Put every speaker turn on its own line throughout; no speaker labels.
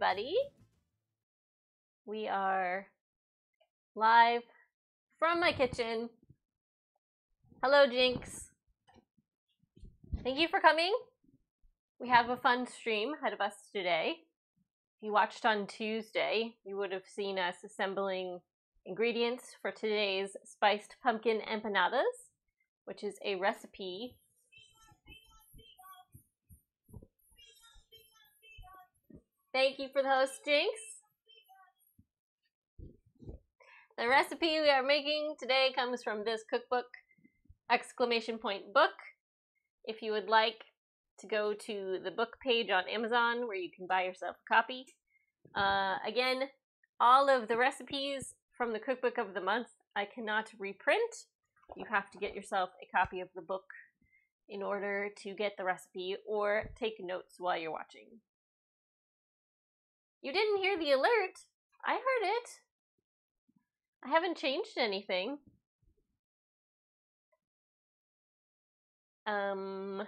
everybody. We are live from my kitchen. Hello, Jinx. Thank you for coming. We have a fun stream ahead of us today. If you watched on Tuesday, you would have seen us assembling ingredients for today's spiced pumpkin empanadas, which is a recipe Thank you for the host, Jinx. The recipe we are making today comes from this cookbook, ! book. If you would like to go to the book page on Amazon where you can buy yourself a copy. Again, all of the recipes from the cookbook of the month I cannot reprint. You have to get yourself a copy of the book in order to get the recipe or take notes while you're watching. You didn't hear the alert. I heard it. I haven't changed anything. I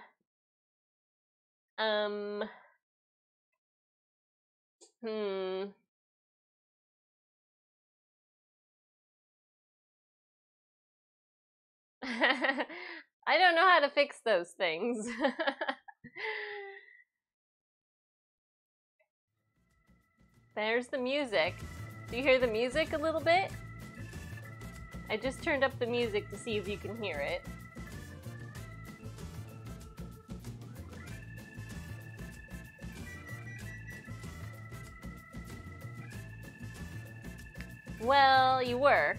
don't know how to fix those things. There's the music. Do you hear the music a little bit? I just turned up the music to see if you can hear it. Well, you were.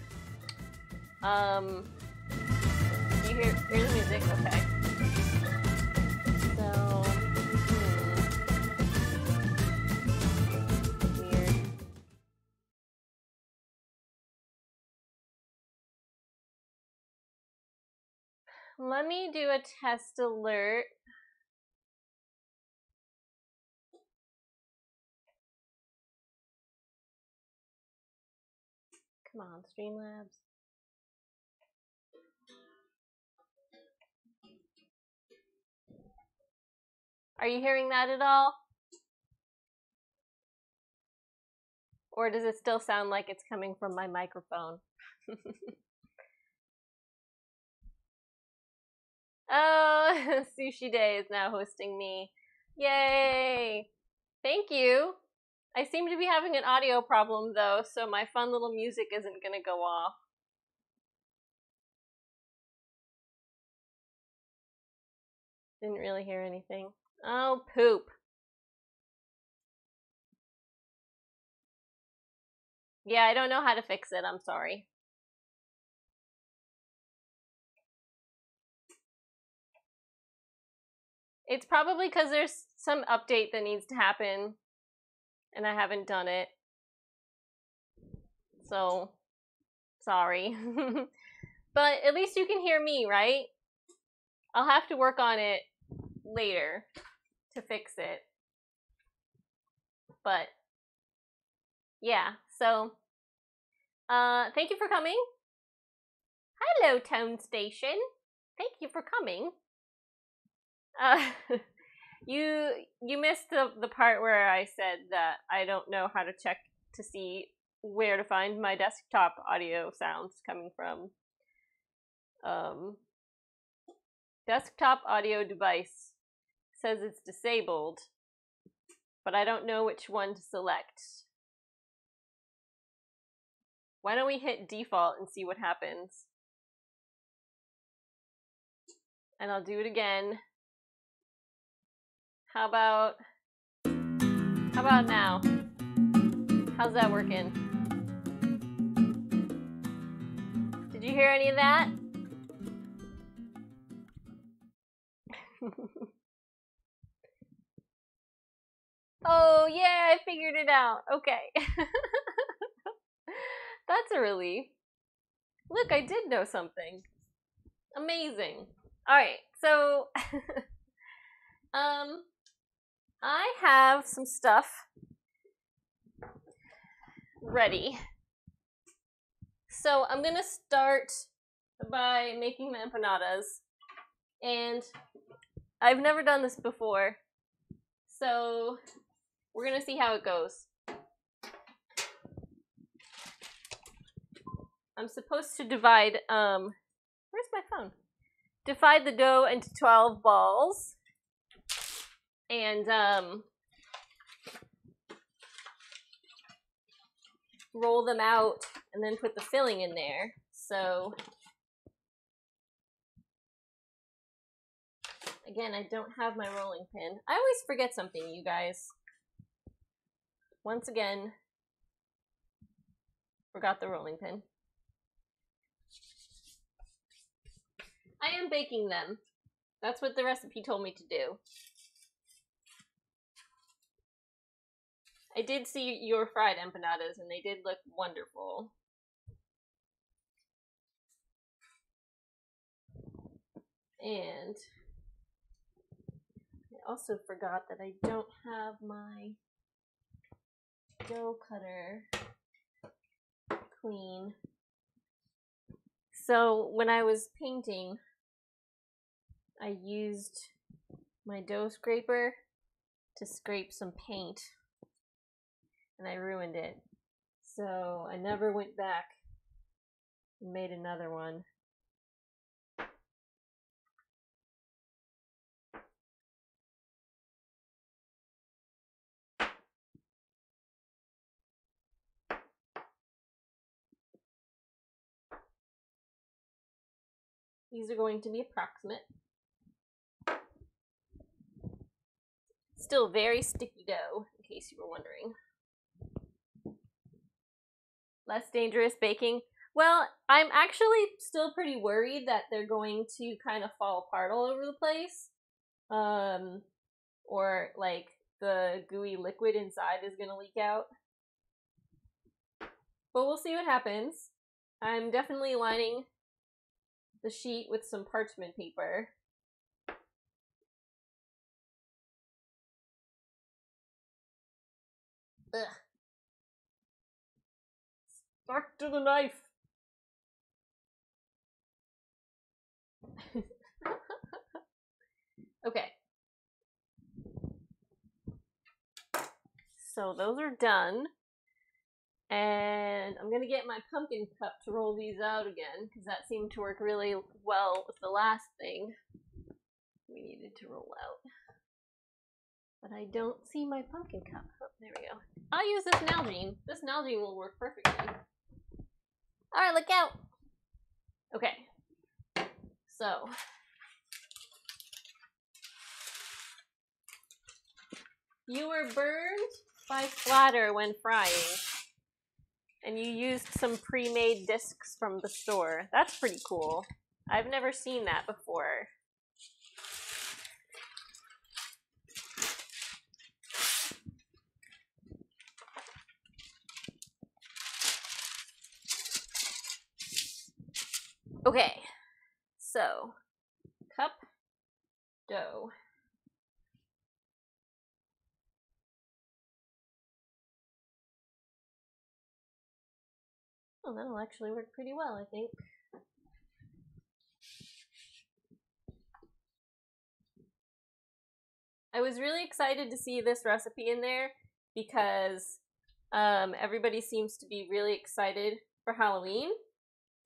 You hear the music? Okay. So, weird. Let me do a test alert. Come on, Streamlabs. Are you hearing that at all? Or does it still sound like it's coming from my microphone? Oh, Sushi Day is now hosting me. Yay! Thank you. I seem to be having an audio problem though, so my fun little music isn't gonna go off. Didn't really hear anything. Oh, poop. Yeah, I don't know how to fix it. I'm sorry. It's probably because there's some update that needs to happen, and I haven't done it. So, sorry. But at least you can hear me, right? I'll have to work on it later to fix it. But, yeah, so, thank you for coming. Hello, Tone Station. Thank you for coming. You missed the part where I said that I don't know how to check to see where to find my desktop audio sounds coming from. Desktop audio device says it's disabled, but I don't know which one to select. Why don't we hit default and see what happens? And I'll do it again. How about now? How's that working? Did you hear any of that? Oh, yeah, I figured it out. Okay. That's a relief. Look, I did know something. Amazing. Alright, so I have some stuff ready. So I'm gonna start by making the empanadas. And I've never done this before, so we're gonna see how it goes. I'm supposed to divide, where's my phone? Divide the dough into 12 balls. And, roll them out and then put the filling in there. So, again, I don't have my rolling pin. I always forget something, you guys. Once again, forgot the rolling pin. I am baking them. That's what the recipe told me to do. I did see your fried empanadas, and they did look wonderful. And I also forgot that I don't have my dough cutter clean. So when I was painting, I used my dough scraper to scrape some paint, and I ruined it. So I never went back and made another one. These are going to be approximate. Still very sticky dough, in case you were wondering. Less dangerous baking. Well, I'm actually still pretty worried that they're going to kind of fall apart all over the place. Or like the gooey liquid inside is going to leak out. But we'll see what happens. I'm definitely lining the sheet with some parchment paper. Ugh. Stuck to the knife. Okay. So those are done. And I'm going to get my pumpkin cup to roll these out again, because that seemed to work really well with the last thing we needed to roll out. But I don't see my pumpkin cup. Oh, there we go. I'll use this Nalgene. This Nalgene will work perfectly. Alright, look out! Okay. So. You were burned by splatter when frying. And you used some pre-made discs from the store. That's pretty cool. I've never seen that before. Okay, so cup, dough. Oh, that'll actually work pretty well, I think. I was really excited to see this recipe in there because everybody seems to be really excited for Halloween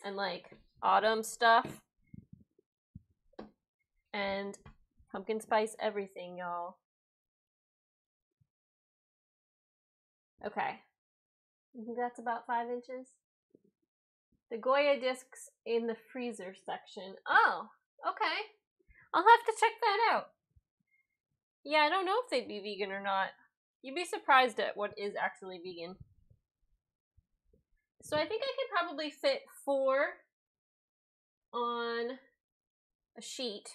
and like autumn stuff and pumpkin spice everything, y'all. Okay, I think that's about 5 inches. The Goya discs in the freezer section. Oh, okay. I'll have to check that out. Yeah, I don't know if they'd be vegan or not. You'd be surprised at what is actually vegan. So I think I could probably fit 4 on a sheet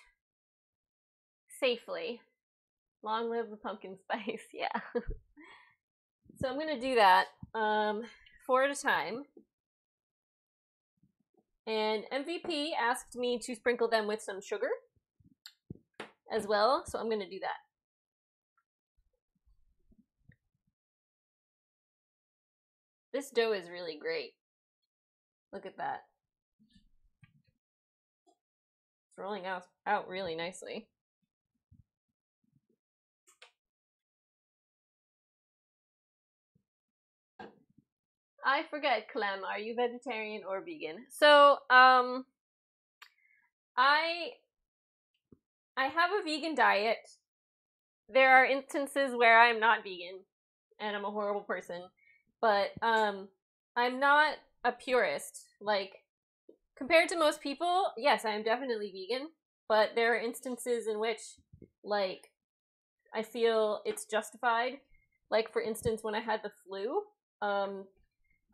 safely. Long live the pumpkin spice, yeah. So I'm going to do that 4 at a time. And MVP asked me to sprinkle them with some sugar as well, so I'm going to do that. This dough is really great. Look at that. It's rolling out really nicely. I forget, Clem, are you vegetarian or vegan? So, I have a vegan diet. There are instances where I'm not vegan and I'm a horrible person, but I'm not a purist. Like, compared to most people, yes, I am definitely vegan, but there are instances in which, like, I feel it's justified. Like, for instance, when I had the flu,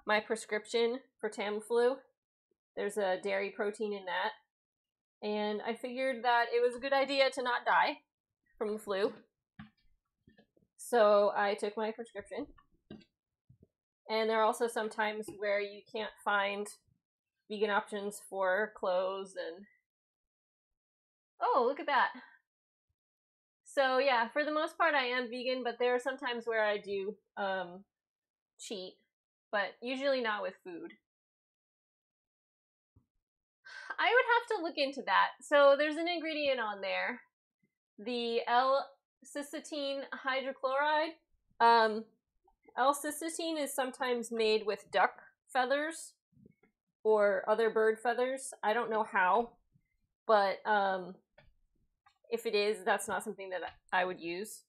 my prescription for Tamiflu, there's a dairy protein in that, and I figured that it was a good idea to not die from the flu. So I took my prescription. And there are also some times where you can't find vegan options for clothes and... Oh, look at that. So yeah, for the most part I am vegan, but there are some times where I do cheat, but usually not with food. I would have to look into that. So there's an ingredient on there, the L-cysteine hydrochloride. L-cysteine is sometimes made with duck feathers or other bird feathers. I don't know how, but if it is, that's not something that I would use.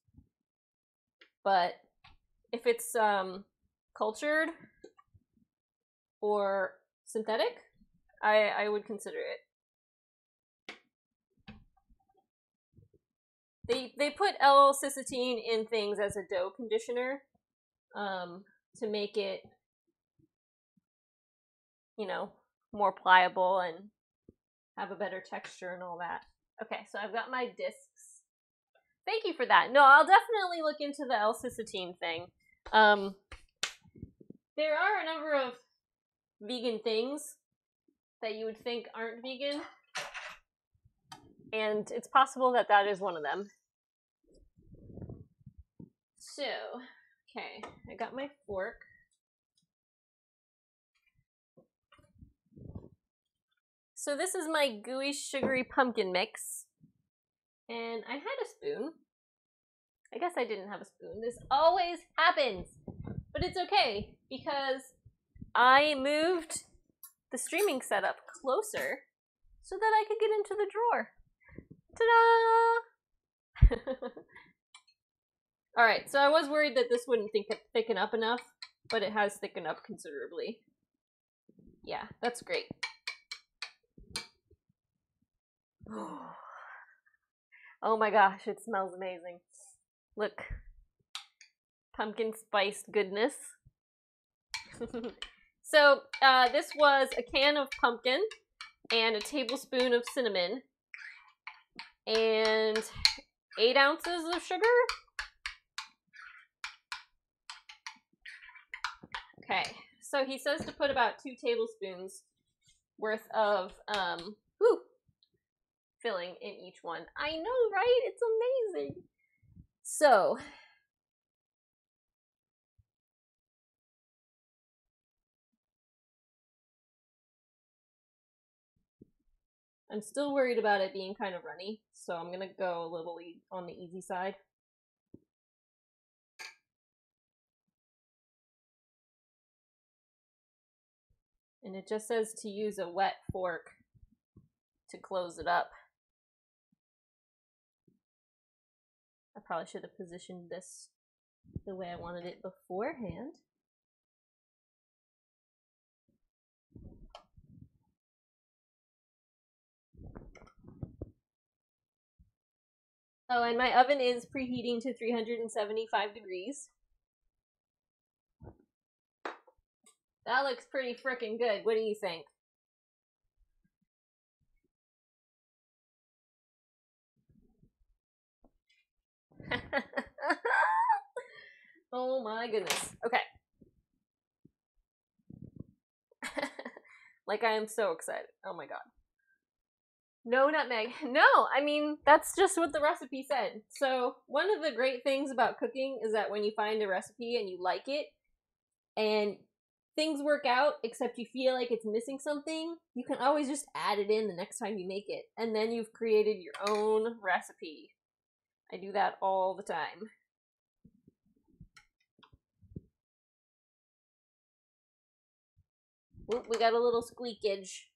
But if it's cultured or synthetic, I would consider it. They put L-cysteine in things as a dough conditioner to make it, you know, more pliable and have a better texture and all that. Okay, so I've got my discs. Thank you for that. No, I'll definitely look into the L-cysteine thing. There are a number of vegan things that you would think aren't vegan, and it's possible that that is one of them. So, okay, I got my fork. So this is my gooey, sugary pumpkin mix, and I had a spoon. I guess I didn't have a spoon. This always happens, but it's okay because I moved the streaming setup closer so that I could get into the drawer. Ta-da! Alright, so I was worried that this wouldn't thicken up enough, but it has thickened up considerably. Yeah, that's great. Oh my gosh, it smells amazing. Look. Pumpkin spiced goodness. So, this was a can of pumpkin and a tablespoon of cinnamon and 8 ounces of sugar. Okay, so he says to put about 2 tablespoons worth of filling in each one. I know, right? It's amazing. So, I'm still worried about it being kind of runny, so I'm gonna go a little on the easy side. And it just says to use a wet fork to close it up. I probably should have positioned this the way I wanted it beforehand. Oh, and my oven is preheating to 375 degrees. That looks pretty frickin' good. What do you think? Oh my goodness. Okay. Like, I am so excited. Oh my god. No nutmeg. No, I mean, that's just what the recipe said. So, one of the great things about cooking is that when you find a recipe and you like it, and things work out, except you feel like it's missing something, you can always just add it in the next time you make it. And then you've created your own recipe. I do that all the time. Oop, we got a little squeakage.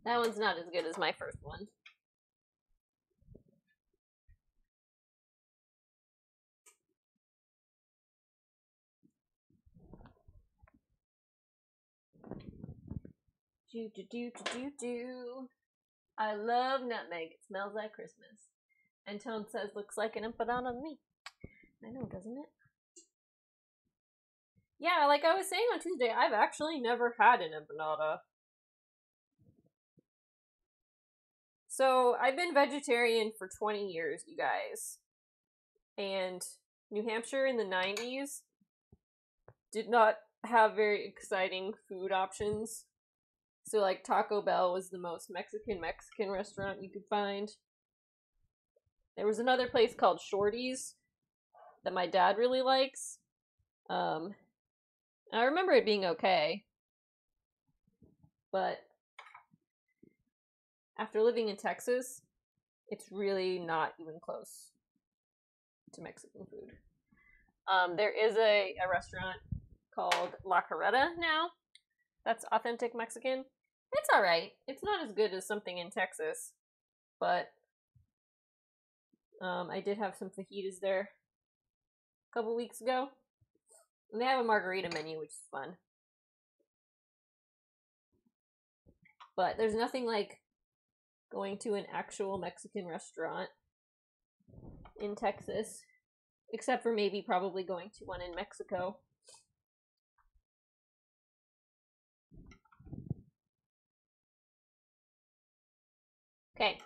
That one's not as good as my first one. Do. I love nutmeg. It smells like Christmas. And Tone says, looks like an empanada to me. I know, doesn't it? Yeah, like I was saying on Tuesday, I've actually never had an empanada. So, I've been vegetarian for 20 years, you guys. And New Hampshire in the 90s did not have very exciting food options. So, like, Taco Bell was the most Mexican restaurant you could find. There was another place called Shorty's that my dad really likes. I remember it being okay. But after living in Texas, it's really not even close to Mexican food. There is a restaurant called La Carreta now. That's authentic Mexican. It's alright. It's not as good as something in Texas. But I did have some fajitas there a couple weeks ago. And they have a margarita menu, which is fun. But there's nothing like going to an actual Mexican restaurant in Texas. Except for maybe probably going to one in Mexico. Okay.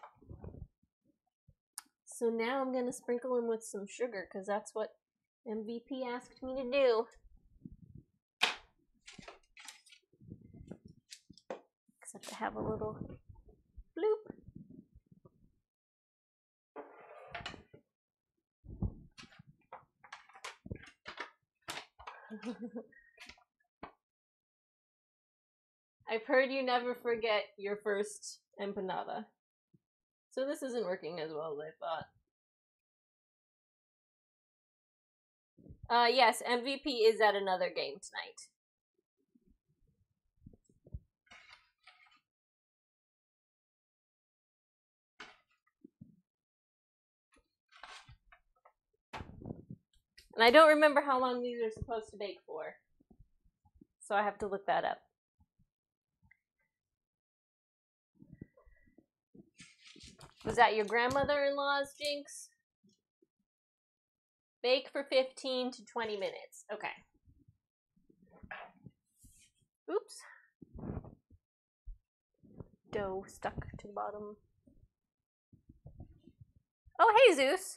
So now I'm going to sprinkle them with some sugar, because that's what MVP asked me to do. Except to have a little bloop. I've heard you never forget your first empanada. So this isn't working as well as I thought. Yes, MVP is at another game tonight. And I don't remember how long these are supposed to bake for. So I have to look that up. Was that your grandmother-in-law's, Jinx? Bake for 15 to 20 minutes. Okay. Oops. Dough stuck to the bottom. Oh, hey, Zeus.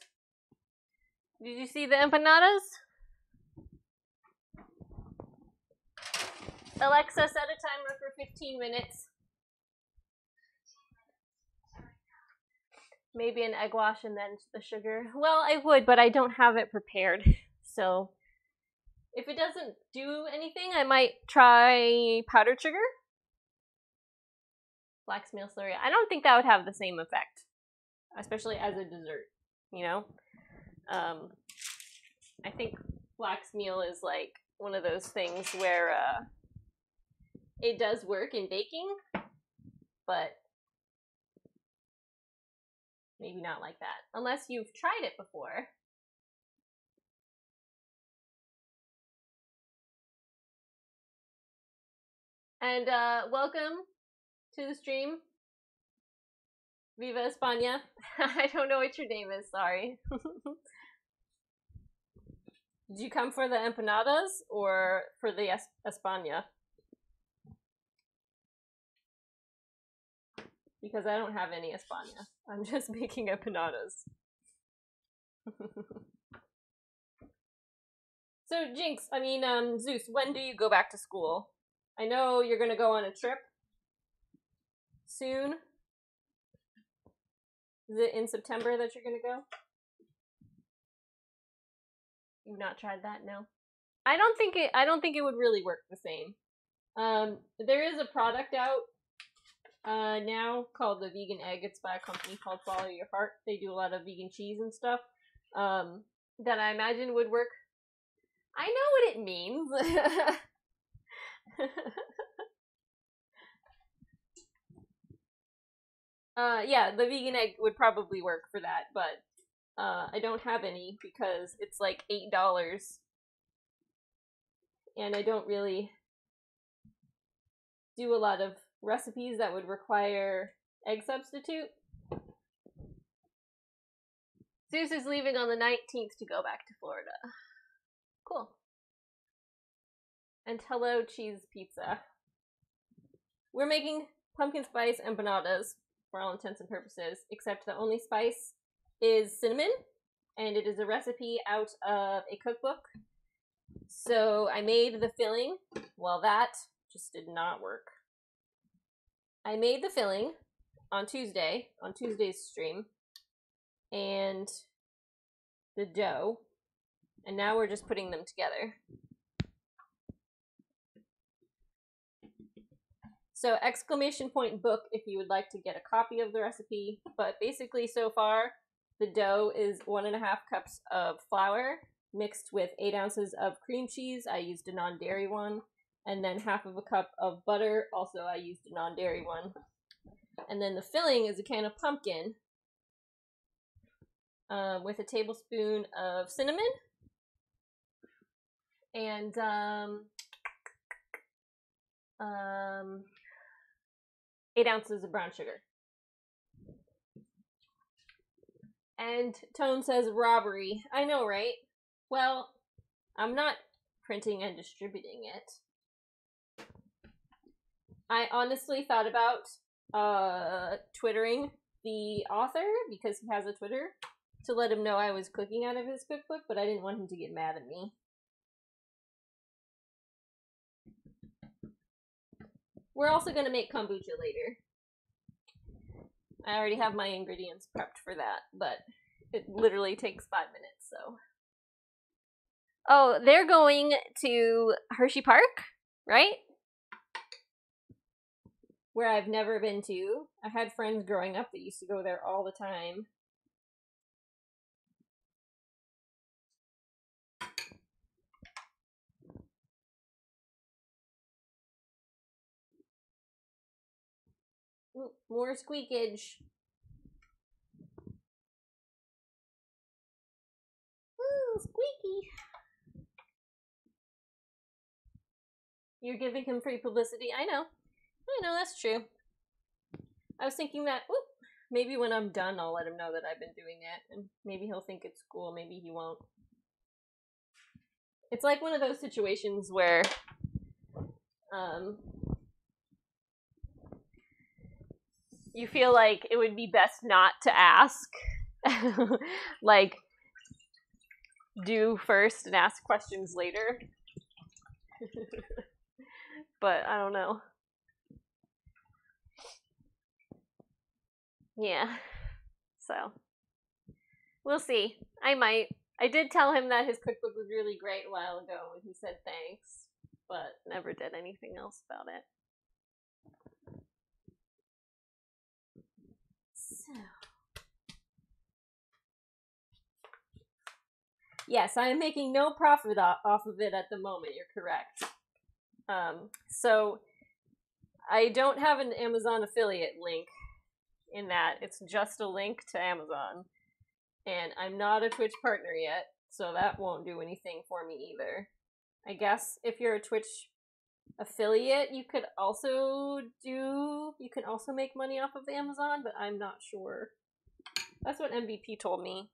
Did you see the empanadas? Alexa, set a timer for 15 minutes. Maybe an egg wash and then the sugar. Well, I would, but I don't have it prepared. So, if it doesn't do anything, I might try powdered sugar. Flax meal slurry. I don't think that would have the same effect. Especially as a dessert, you know? I think flax meal is like one of those things where it does work in baking, but maybe not like that. Unless you've tried it before. And welcome to the stream. Viva España. I don't know what your name is, sorry. Did you come for the empanadas or for the España? Because I don't have any España. I'm just making empanadas. So, Jinx, Zeus, when do you go back to school? I know you're gonna go on a trip soon. Is it in September that you're gonna go? You've not tried that, no? I don't think it would really work the same. There is a product out now called the Vegan Egg. It's by a company called Follow Your Heart. They do a lot of vegan cheese and stuff that I imagine would work. I know what it means. Yeah, the vegan egg would probably work for that, but I don't have any because it's like $8, and I don't really do a lot of recipes that would require egg substitute. Zeus is leaving on the 19th to go back to Florida. Cool. And hello, cheese pizza. We're making pumpkin spice empanadas for all intents and purposes, except the only spice is cinnamon, and it is a recipe out of a cookbook. So I made the filling. Well, that just did not work. I made the filling on Tuesday's stream, and the dough, and now we're just putting them together. So exclamation point book if you would like to get a copy of the recipe, but basically so far the dough is 1.5 cups of flour mixed with 8 ounces of cream cheese. I used a non-dairy one, and then 1/2 cup of butter. Also I used a non-dairy one. And then the filling is a can of pumpkin with a tablespoon of cinnamon and 8 ounces of brown sugar. And Tone says robbery. I know, right? Well, I'm not printing and distributing it. I honestly thought about twittering the author, because he has a Twitter, to let him know I was cooking out of his cookbook, but I didn't want him to get mad at me. We're also going to make kombucha later. I already have my ingredients prepped for that, but it literally takes 5 minutes, so. Oh, they're going to Hershey Park, right? Where I've never been to. I had friends growing up that used to go there all the time. Ooh, more squeakage. Ooh, squeaky. You're giving him free publicity. I know, that's true. I was thinking that, whoop, maybe when I'm done, I'll let him know that I've been doing it, and maybe he'll think it's cool, maybe he won't. It's like one of those situations where, you feel like it would be best not to ask. Like, do first and ask questions later. But I don't know. Yeah. So, we'll see. I might. I did tell him that his cookbook was really great a while ago, and he said thanks, but never did anything else about it. So. Yes, I am making no profit off of it at the moment, you're correct. So, I don't have an Amazon affiliate link in that. It's just a link to Amazon. And I'm not a Twitch partner yet, so that won't do anything for me either. I guess if you're a Twitch affiliate, you can also make money off of Amazon, but I'm not sure. That's what MVP told me.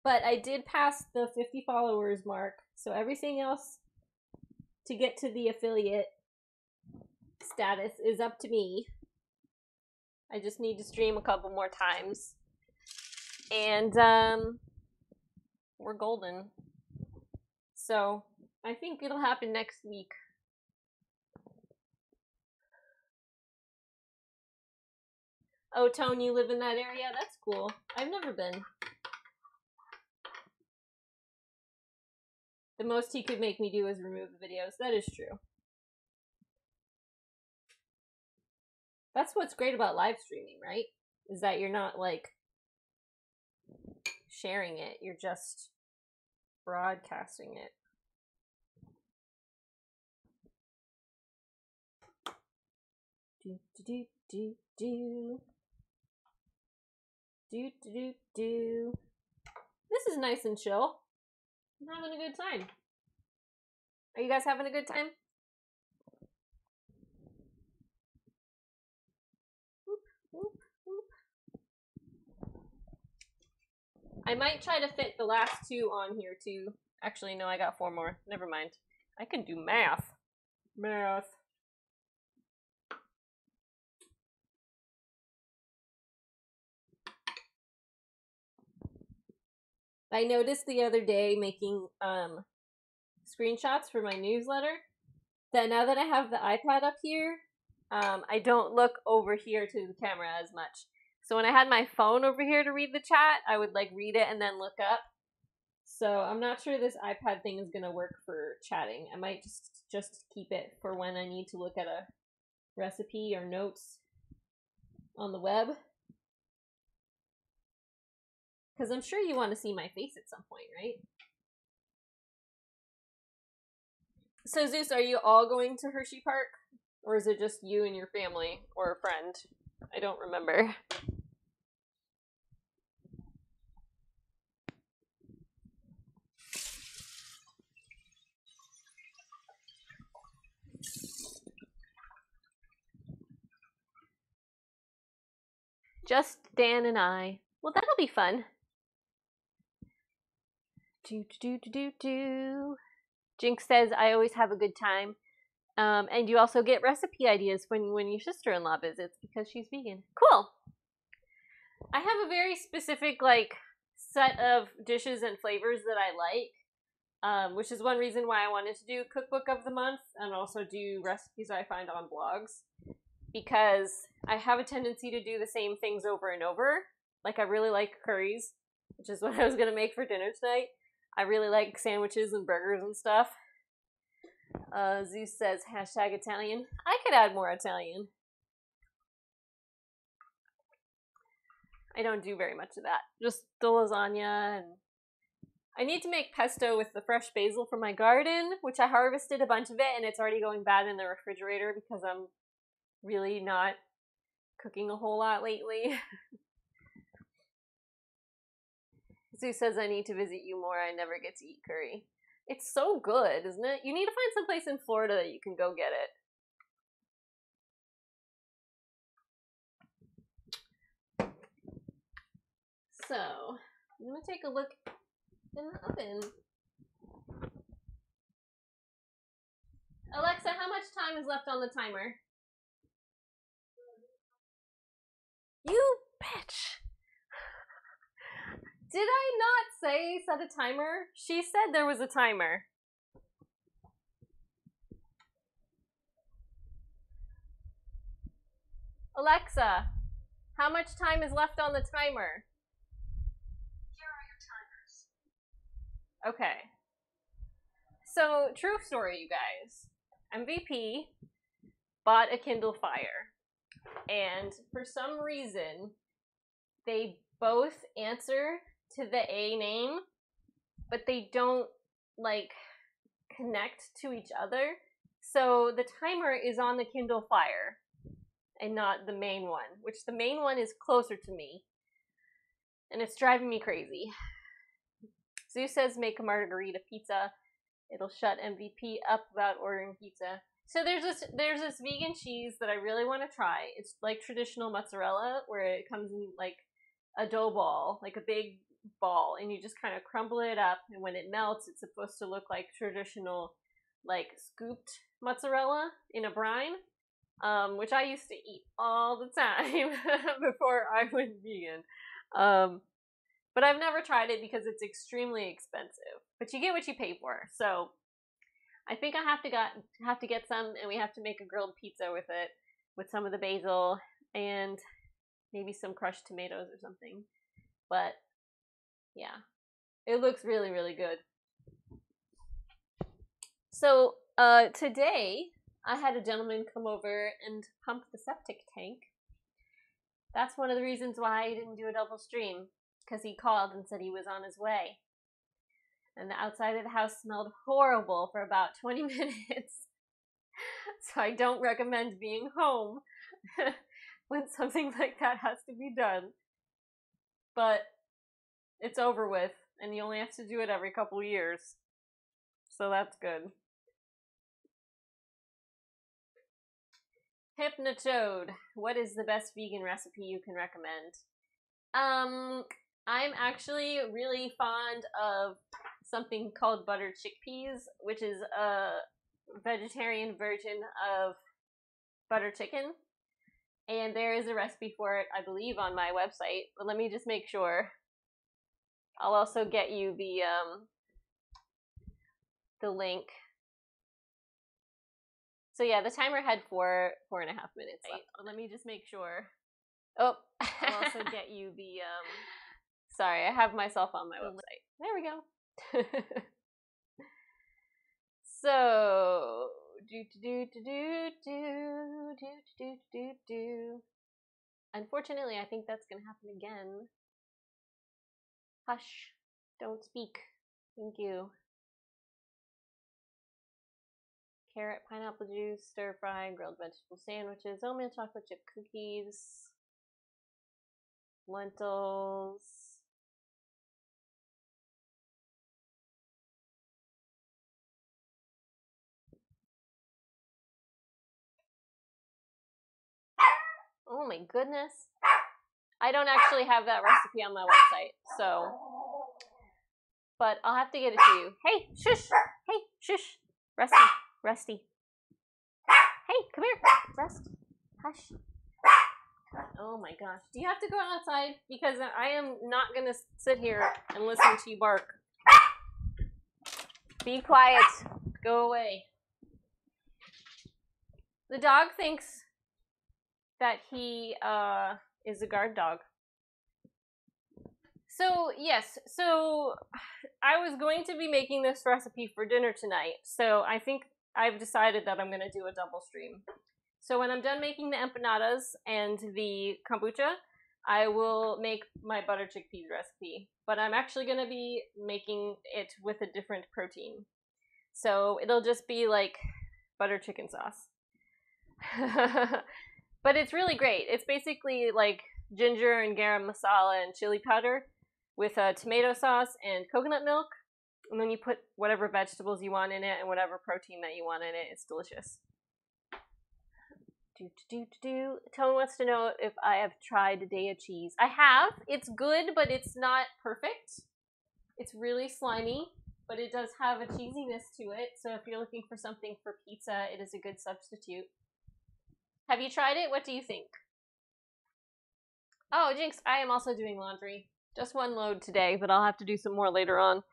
But I did pass the 50 followers mark, so everything else to get to the affiliate status is up to me. I just need to stream a couple more times. And, we're golden. So, I think it'll happen next week. Oh, Tone, you live in that area? That's cool. I've never been. The most he could make me do is remove the videos. That is true. That's what's great about live streaming, right? Is that you're not like sharing it, you're just broadcasting it. Do do do do do do do do. This is nice and chill. I'm having a good time. Are you guys having a good time? Whoop, whoop, whoop. I might try to fit the last two on here too. Actually, no, I got 4 more. Never mind. I can do math. Math. I noticed the other day making screenshots for my newsletter that now that I have the iPad up here, I don't look over here to the camera as much. So when I had my phone over here to read the chat, I would like read it and then look up. So I'm not sure this iPad thing is gonna work for chatting. I might just keep it for when I need to look at a recipe or notes on the web. Because I'm sure you want to see my face at some point, right? So Zeus, are you all going to Hershey Park? Or is it just you and your family or a friend? I don't remember. Just Dan and I. Well, that'll be fun. Jinx says, I always have a good time. And you also get recipe ideas when your sister-in-law visits because she's vegan. Cool. I have a very specific set of dishes and flavors that I like, which is one reason why I wanted to do Cookbook of the Month and also do recipes I find on blogs, because I have a tendency to do the same things over and over. Like, I really like curries, which is what I was going to make for dinner tonight. I really like sandwiches and burgers and stuff. Zeus says, #Italian. I could add more Italian. I don't do very much of that. Just the lasagna, and I need to make pesto with the fresh basil from my garden, which I harvested a bunch of it, and it's already going bad in the refrigerator because I'm really not cooking a whole lot lately. Zeus says, I need to visit you more. I never get to eat curry. It's so good, isn't it? You need to find some place in Florida that you can go get it. So, I'm going to take a look in the oven. Alexa, how much time is left on the timer? You bitch! Did I not say set a timer? She said there was a timer. Alexa, how much time is left on the timer?
Here are your timers.
Okay. So, true story, you guys. MVP bought a Kindle Fire, and for some reason, they both answer to the A name, but they don't, connect to each other. So the timer is on the Kindle Fire and not the main one, which the main one is closer to me, and it's driving me crazy. Zeus says make a margarita pizza. It'll shut MVP up about ordering pizza. So there's this vegan cheese that I really want to try. It's like traditional mozzarella, where it comes in like a dough ball, like a big ball, and you just kind of crumble it up, and when it melts, it's supposed to look like traditional, scooped mozzarella in a brine, which I used to eat all the time before I went vegan. But I've never tried it because it's extremely expensive. But you get what you pay for. So I think I have to get some, and we have to make a grilled pizza with it, with some of the basil and maybe some crushed tomatoes or something. But yeah, it looks really, really good. So, today I had a gentleman come over and pump the septic tank. That's one of the reasons why I didn't do a double stream, because he called and said he was on his way. And the outside of the house smelled horrible for about 20 minutes. So I don't recommend being home when something like that has to be done. But it's over with, and you only have to do it every couple years. So that's good. Hypnotoad, what is the best vegan recipe you can recommend? I'm actually really fond of something called buttered chickpeas, which is a vegetarian version of butter chicken. And there is a recipe for it, I believe, on my website. But let me just make sure. I'll also get you the link. So yeah, the timer had 4.5 minutes left. Let me just make sure. Oh, I'll also get you the sorry, I have myself on my website. There we go. So unfortunately, I think that's gonna happen again. Hush, don't speak. Thank you. Carrot, pineapple juice, stir fry, grilled vegetable sandwiches, oatmeal chocolate chip cookies, lentils. Oh my goodness. I don't actually have that recipe on my website, so. But I'll have to get it to you. Hey, shush! Hey, shush! Rusty. Hey, come here. Rest. Hush. Oh my gosh. Do you have to go outside? Because I am not going to sit here and listen to you bark. Be quiet. Go away. The dog thinks that he is a guard dog. So, yes. So, I was going to be making this recipe for dinner tonight. So, I think I've decided that I'm going to do a double stream. So when I'm done making the empanadas and the kombucha, I will make my butter chickpeas recipe. But I'm actually going to be making it with a different protein. So it'll just be like butter chicken sauce. But it's really great. It's basically like ginger and garam masala and chili powder with tomato sauce and coconut milk. And then you put whatever vegetables you want in it and whatever protein that you want in it. It's delicious. Tone wants to know if I have tried Daya cheese. I have. It's good, but it's not perfect. It's really slimy, but it does have a cheesiness to it. So if you're looking for something for pizza, it is a good substitute. Have you tried it? What do you think? Oh, Jinx, I am also doing laundry. Just one load today, but I'll have to do some more later on.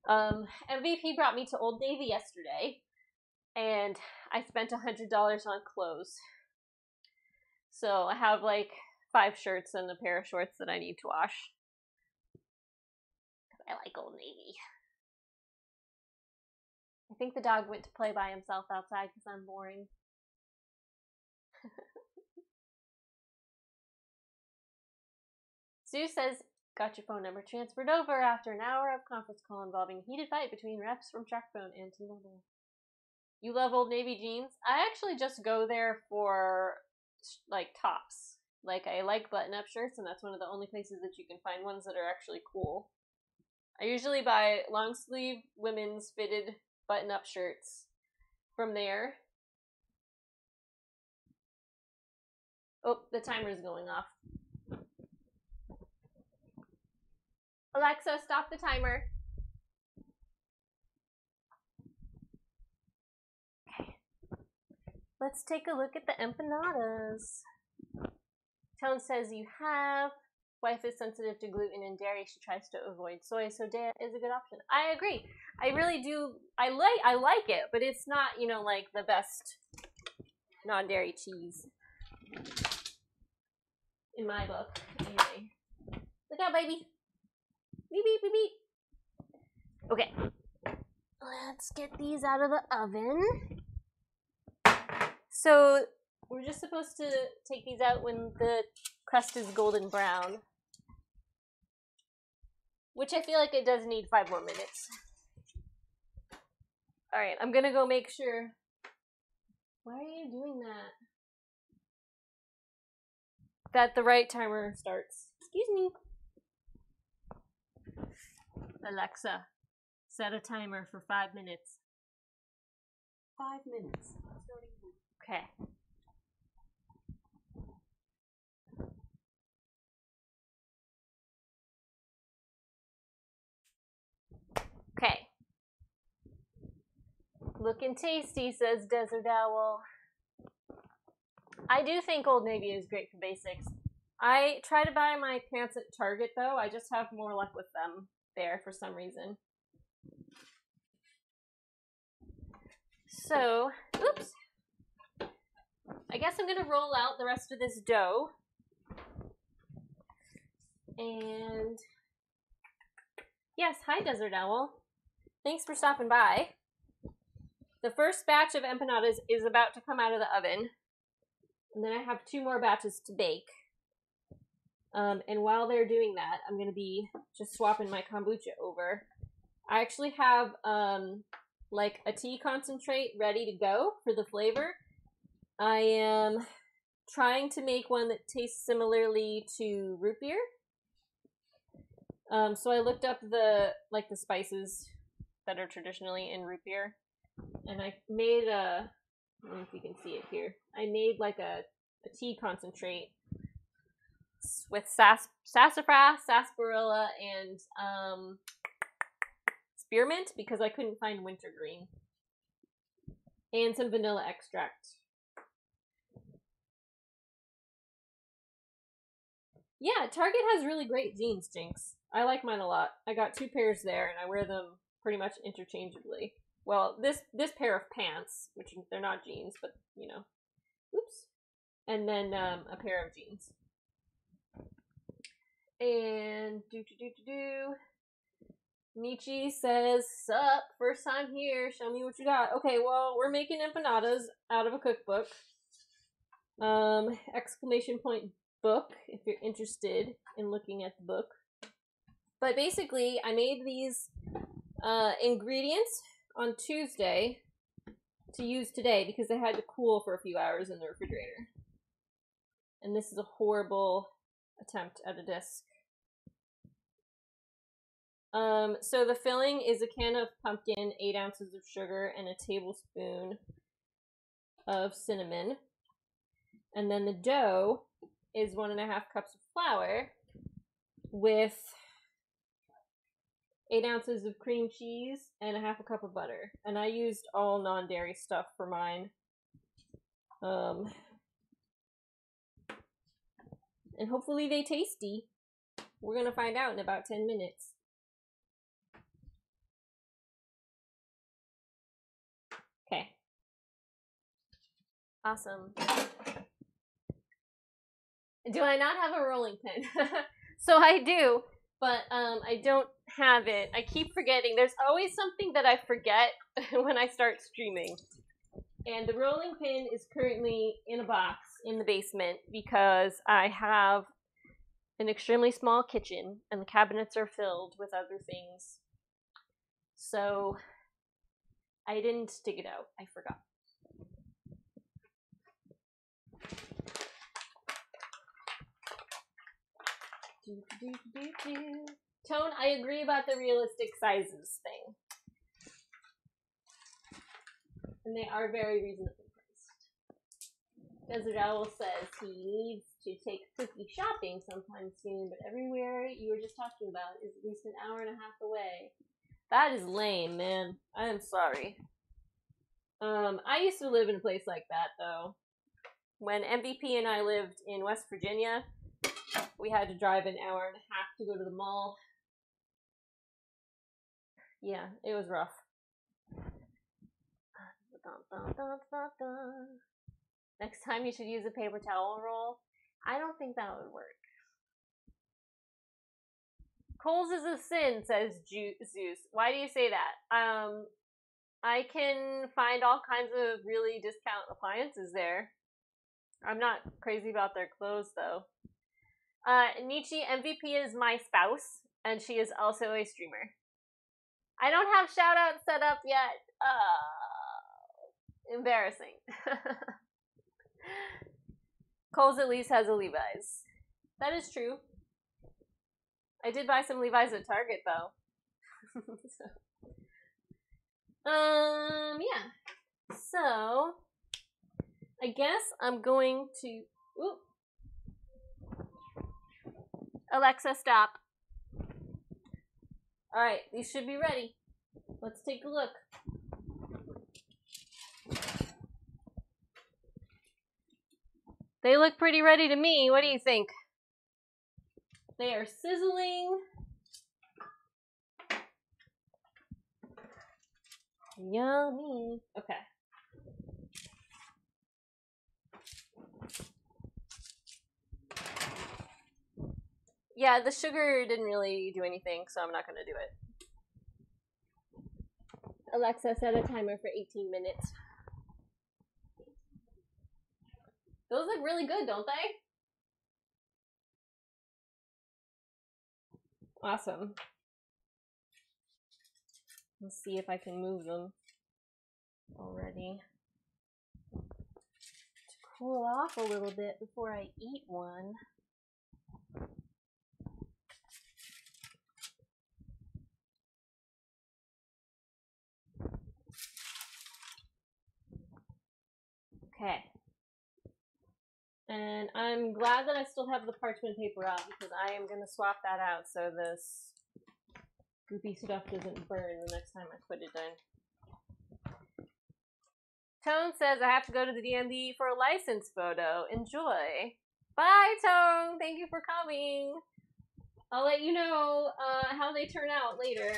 MVP brought me to Old Navy yesterday, and I spent $100 on clothes. So I have like 5 shirts and a pair of shorts that I need to wash. I like Old Navy. I think the dog went to play by himself outside because I'm boring. Sue says, got your phone number transferred over after an hour of conference call involving a heated fight between reps from TracFone and T-Mobile. You love Old Navy jeans? I actually just go there for like tops. Like I like button-up shirts, and that's one of the only places that you can find ones that are actually cool. I usually buy long sleeve women's fitted button-up shirts from there. Oh, the timer's going off. Alexa, stop the timer. Okay. Let's take a look at the empanadas. Tone says you have. Wife is sensitive to gluten and dairy. She tries to avoid soy, so Daya is a good option. I agree. I really do. I like it, but it's not, you know, like the best non-dairy cheese in my book. Anyway, look out, baby. Beep beep beep beep. Okay. let's get these out of the oven. So we're just supposed to take these out when the crust is golden brown, which I feel like it does need 5 more minutes. Alright, I'm gonna go make sure. Why are you doing that? That the right timer starts. Excuse me. Alexa, set a timer for 5 minutes.
5 minutes.
Okay. Okay. Looking tasty, says Desert Owl. I do think Old Navy is great for basics. I try to buy my pants at Target, though. I just have more luck with them there for some reason. So, oops. I guess I'm going to roll out the rest of this dough. And yes, hi Desert Owl. Thanks for stopping by. The first batch of empanadas is about to come out of the oven. And then I have 2 more batches to bake. And while they're doing that, I'm going to be just swapping my kombucha over. I actually have like a tea concentrate ready to go for the flavor. I am trying to make one that tastes similarly to root beer. So I looked up the spices that are traditionally in root beer, and I made I don't know if you can see it here. I made like a tea concentrate with sassafras, sarsaparilla, and spearmint because I couldn't find wintergreen, and some vanilla extract. Yeah, Target has really great jeans, Jinx. I like mine a lot. I got 2 pairs there, and I wear them pretty much interchangeably. Well, this pair of pants, which they're not jeans, but, you know. Oops. And then a pair of jeans. And Michi says, sup, first time here, show me what you got. Okay, well, we're making empanadas out of a cookbook. Exclamation point book, if you're interested in looking at the book. But basically, I made these ingredients on Tuesday to use today because they had to cool for a few hours in the refrigerator. And this is a horrible attempt at a disc. So the filling is a can of pumpkin, 8 ounces of sugar, and a tablespoon of cinnamon. And then the dough is 1.5 cups of flour with 8 ounces of cream cheese and 1/2 cup of butter. And I used all non-dairy stuff for mine. And hopefully they tasty. We're gonna find out in about 10 minutes. Okay. Awesome. Do I not have a rolling pin? So I do, but I don't have it. I keep forgetting. There's always something that I forget when I start streaming. And the rolling pin is currently in a box in the basement because I have an extremely small kitchen and the cabinets are filled with other things. So I didn't dig it out. I forgot. Tone, I agree about the realistic sizes thing. And they are very reasonably priced. Desert Owl says he needs to take Cookie shopping sometime soon, but everywhere you were just talking about is at least 1.5 hours away. That is lame, man. I am sorry. I used to live in a place like that, though. When MVP and I lived in West Virginia, we had to drive 1.5 hours to go to the mall. Yeah, it was rough. Next time you should use a paper towel roll. I don't think that would work. Coals is a sin, says Zeus. Why do you say that? I can find all kinds of really discount appliances there. I'm not crazy about their clothes though. Nietzsche MVP is my spouse, and she is also a streamer. I don't have shoutouts set up yet. Embarrassing. Coles at least has a Levi's. That is true. I did buy some Levi's at Target though. So. Yeah. So, I guess I'm going to. Ooh. Alexa, stop. Alright, these should be ready. Let's take a look. They look pretty ready to me. What do you think? They are sizzling. Yummy. Okay. Yeah, the sugar didn't really do anything, so I'm not going to do it. Alexa, set a timer for 18 minutes. Those look really good, don't they? Awesome. Let's see if I can move them already. To cool off a little bit before I eat one. Okay. And I'm glad that I still have the parchment paper out because I am going to swap that out so this goopy stuff doesn't burn the next time I put it in. Tone says I have to go to the DMV for a license photo. Enjoy. Bye, Tone. Thank you for coming. I'll let you know how they turn out later.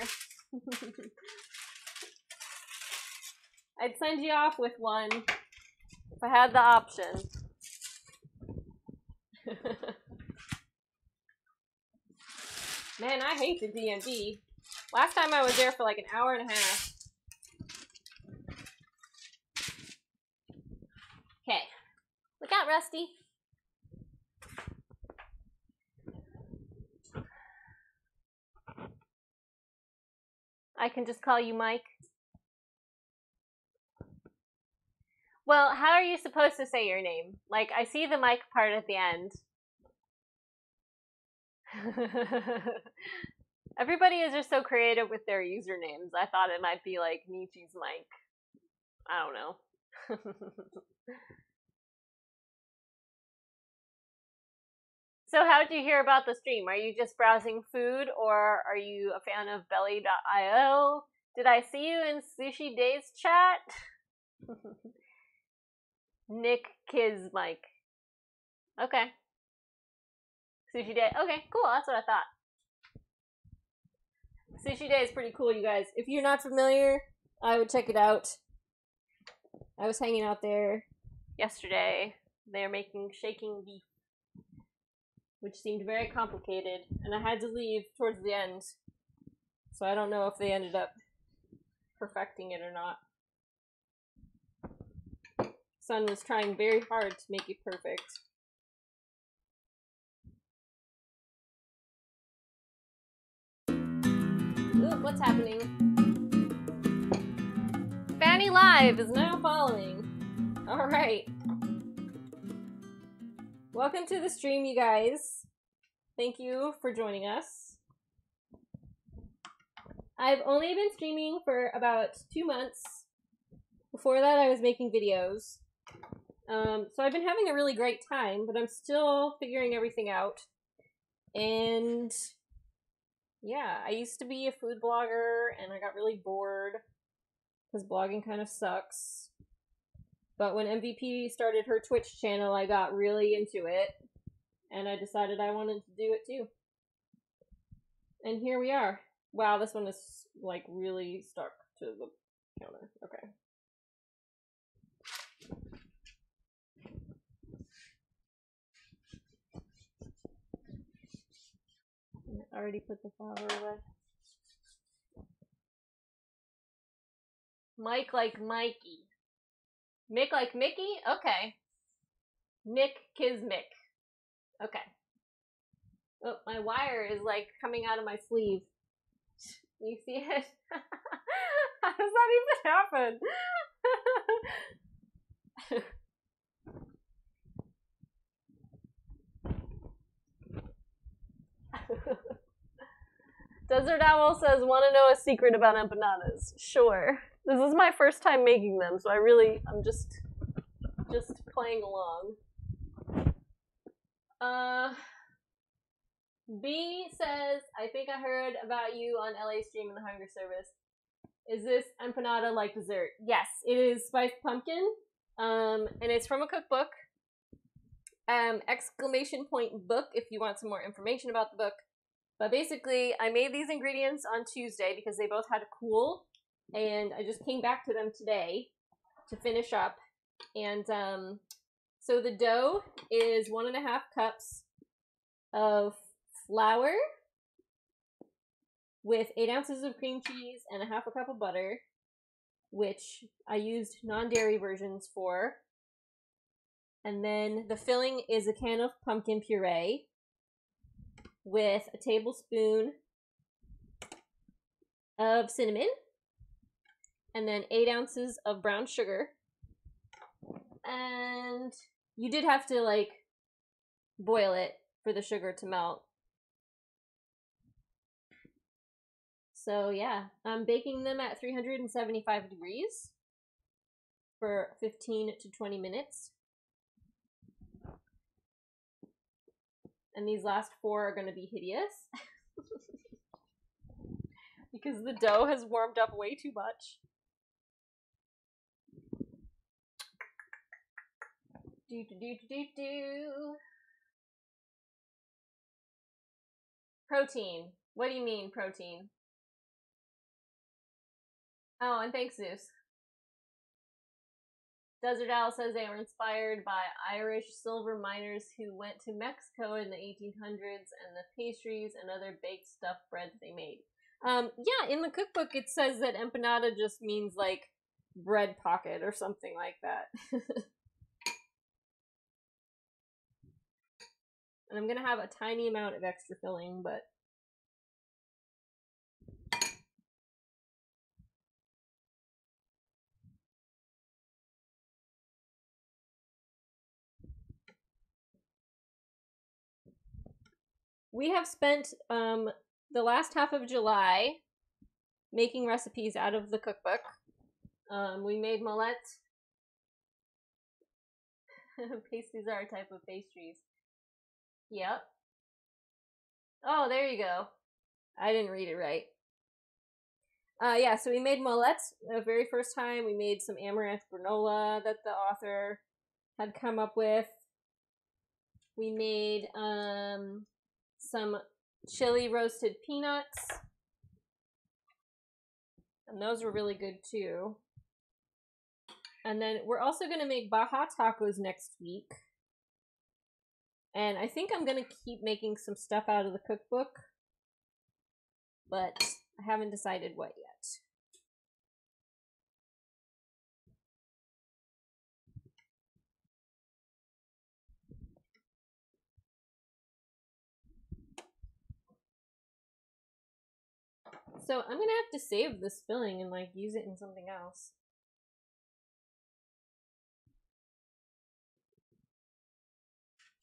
I'd send you off with one if I had the option. Man, I hate the DMV. Last time I was there for like an hour and a half. Okay. Look out, Rusty. I can just call you Mike. Well, how are you supposed to say your name? Like, I see the Mike part at the end. Everybody is just so creative with their usernames. I thought it might be like Nietzsche's Mike. I don't know. So how did you hear about the stream? Are you just browsing food, or are you a fan of belly.io? Did I see you in Sushi Days chat? Nick Kiz Mike. Okay. Sushi Day. Okay, cool. That's what I thought. Sushi Day is pretty cool, you guys. If you're not familiar, I would check it out. I was hanging out there yesterday. They're making shaking beef, which seemed very complicated, and I had to leave towards the end. So I don't know if they ended up perfecting it or not. Son was trying very hard to make it perfect. Ooh, what's happening? Fanny Live is now following. Alright. Welcome to the stream, you guys. Thank you for joining us. I've only been streaming for about 2 months. Before that, I was making videos. So I've been having a really great time, but I'm still figuring everything out. And yeah, I used to be a food blogger, and I got really bored because blogging kind of sucks. But when MVP started her Twitch channel, I got really into it, and I decided I wanted to do it too. And here we are. Wow, this one is like really stuck to the counter. Okay. I already put the flour away. Mike like Mikey. Mick like Mickey? Okay. Nick Kismick. Okay. Oh, my wire is like coming out of my sleeve. You see it? How does that even happen? Desert Owl says, want to know a secret about empanadas? Sure. This is my first time making them, so I'm just playing along. B says, I think I heard about you on LA Stream in the Hunger Service. Is this empanada like dessert? Yes, it is spiced pumpkin, and it's from a cookbook. Exclamation point book if you want some more information about the book. But basically, I made these ingredients on Tuesday because they both had to cool, and I just came back to them today to finish up. And so the dough is 1.5 cups of flour with 8 ounces of cream cheese and 1/2 cup of butter, which I used non-dairy versions for. And then the filling is a can of pumpkin puree with a tablespoon of cinnamon, and then 8 ounces of brown sugar. And you did have to, like, boil it for the sugar to melt. So, yeah, I'm baking them at 375 degrees for 15 to 20 minutes. And these last 4 are going to be hideous. Because the dough has warmed up way too much. Protein. What do you mean, protein? Oh, and thanks, Zeus. Desert Owl says they were inspired by Irish silver miners who went to Mexico in the 1800s and the pastries and other baked stuffed breads they made. Yeah, in the cookbook it says that empanada just means like bread pocket or something like that. And I'm gonna have a tiny amount of extra filling, but we have spent the last half of July making recipes out of the cookbook. We made mullet. Pastries are a type of pastries. Yep. Oh, there you go. I didn't read it right. Yeah, so we made mullets the very first time. We made some amaranth granola that the author had come up with. We made some chili roasted peanuts. And those were really good too. And then we're also going to make Baja tacos next week. And I think I'm going to keep making some stuff out of the cookbook. But I haven't decided what yet. So I'm going to have to save this filling and like use it in something else.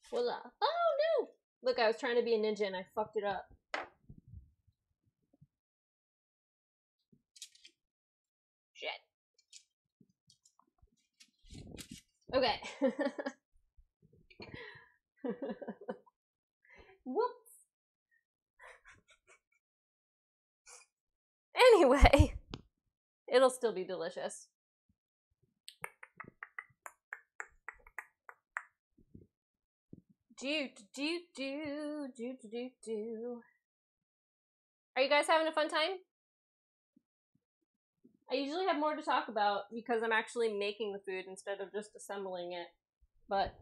Voila. Oh no! Look, I was trying to be a ninja and I fucked it up. Shit. Okay. Whoops. Anyway, it'll still be delicious. Are you guys having a fun time? I usually have more to talk about because I'm actually making the food instead of just assembling it. But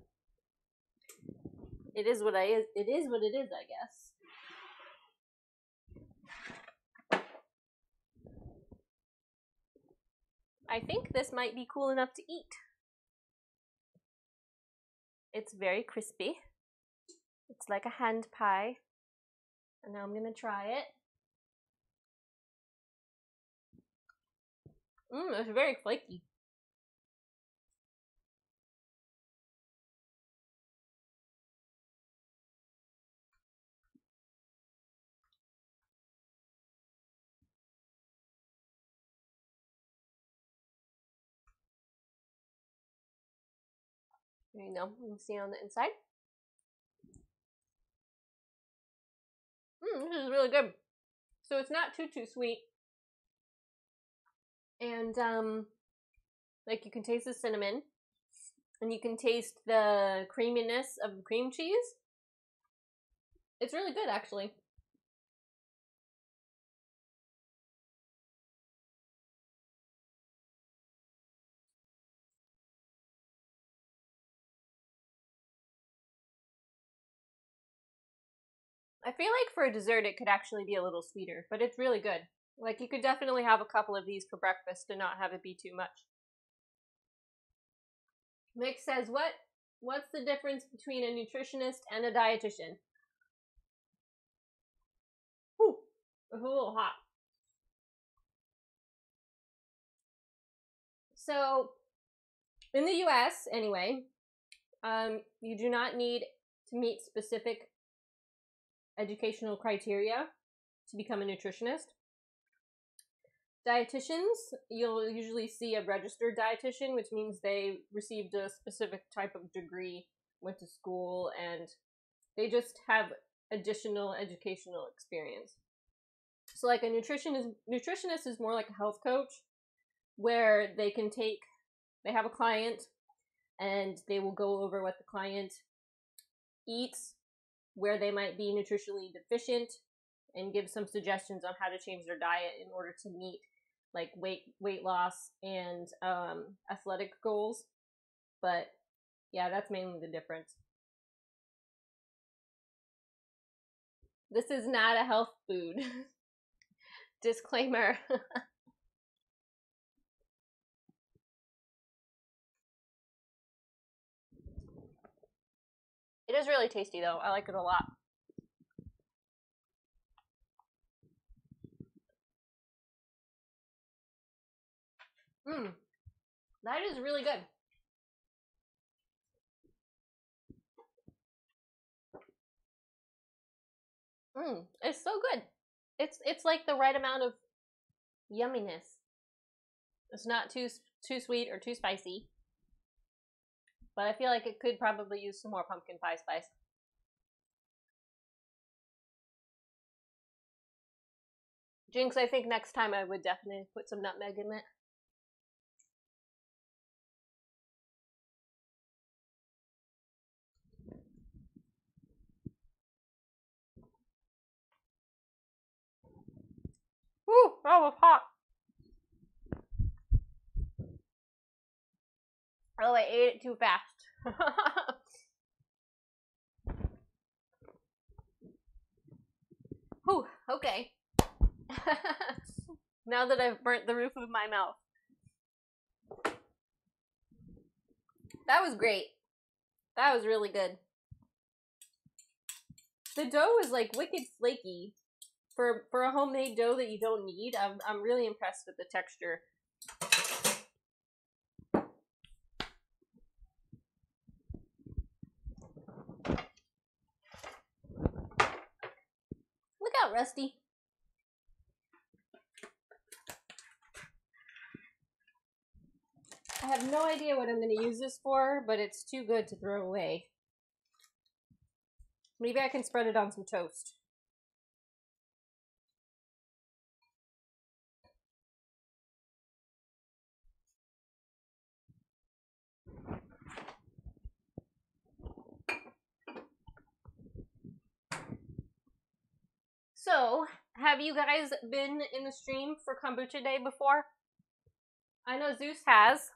it is what it is, I guess. I think this might be cool enough to eat. It's very crispy. It's like a hand pie. And now I'm gonna try it. It's very flaky. There you go. You can see on the inside. This is really good. So it's not too sweet. And like you can taste the cinnamon, and you can taste the creaminess of the cream cheese. It's really good, actually. I feel like for a dessert it could actually be a little sweeter, but it's really good. Like you could definitely have a couple of these for breakfast and not have it be too much. Mick says, what's the difference between a nutritionist and a dietitian? Whew, it's a little hot. So, in the US, anyway, you do not need to meet specific educational criteria to become a nutritionist. Dietitians, you'll usually see a registered dietitian, which means they received a specific type of degree, went to school, and they just have additional educational experience. So like a nutritionist is more like a health coach, where they have a client and they will go over what the client eats, where they might be nutritionally deficient, and give some suggestions on how to change their diet in order to meet like weight loss and athletic goals. But yeah, that's mainly the difference. This is not a health food. Disclaimer. It is really tasty though. I like it a lot. That is really good. It's so good. It's like the right amount of yumminess. It's not too sweet or too spicy. But I feel like it could probably use some more pumpkin pie spice. Jinx, I think next time I would definitely put some nutmeg in it. Woo, that was hot. Oh, I ate it too fast. Whew, okay. Now that I've burnt the roof of my mouth. That was great. That was really good. The dough is like wicked flaky. For a homemade dough that you don't need, I'm really impressed with the texture. Look out, Rusty. I have no idea what I'm going to use this for, but it's too good to throw away. Maybe I can spread it on some toast. So, have you guys been in the stream for Kombucha Day before? I know Zeus has.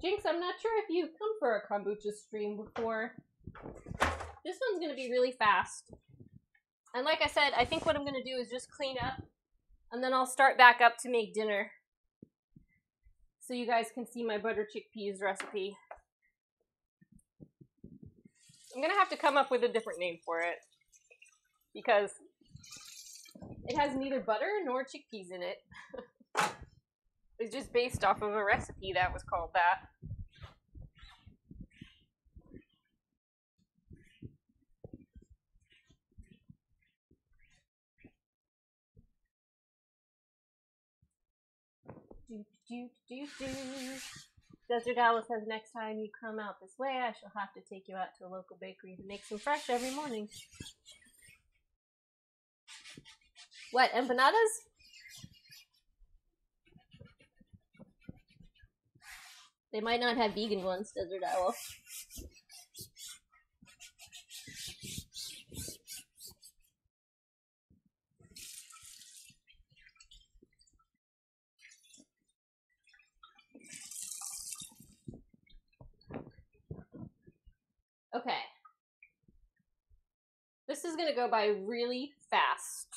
Jinx, I'm not sure if you've come for a kombucha stream before. This one's going to be really fast. And like I said, I think what I'm going to do is just clean up, and then I'll start back up to make dinner. so you guys can see my butter chickpeas recipe. I'm gonna have to come up with a different name for it because it has neither butter nor chickpeas in it. It's just based off of a recipe that was called that. Desert Owl says next time you come out this way, I shall have to take you out to a local bakery to make some fresh every morning. What, empanadas? They might not have vegan ones, Desert Owl. Okay. This is going to go by really fast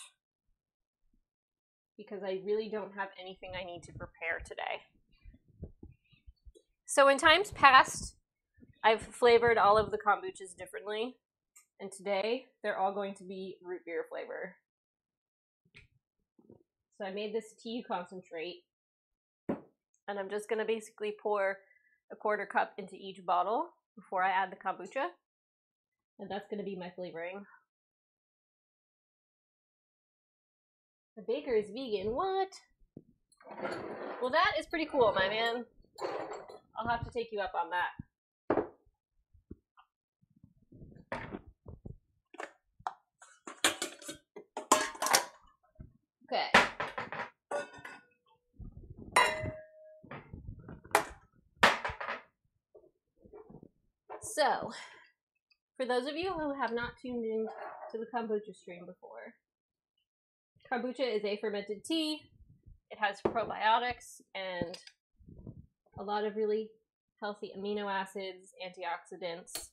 because I really don't have anything I need to prepare today. So in times past, I've flavored all of the kombuchas differently, and today they're all going to be root beer flavor. So I made this tea concentrate, and I'm just going to basically pour a 1/4 cup into each bottle before I add the kombucha, and that's going to be my flavoring. The baker is vegan, what? Well, that is pretty cool, my man. I'll have to take you up on that. Okay. So, for those of you who have not tuned in to the kombucha stream before, kombucha is a fermented tea. It has probiotics and a lot of really healthy amino acids, antioxidants,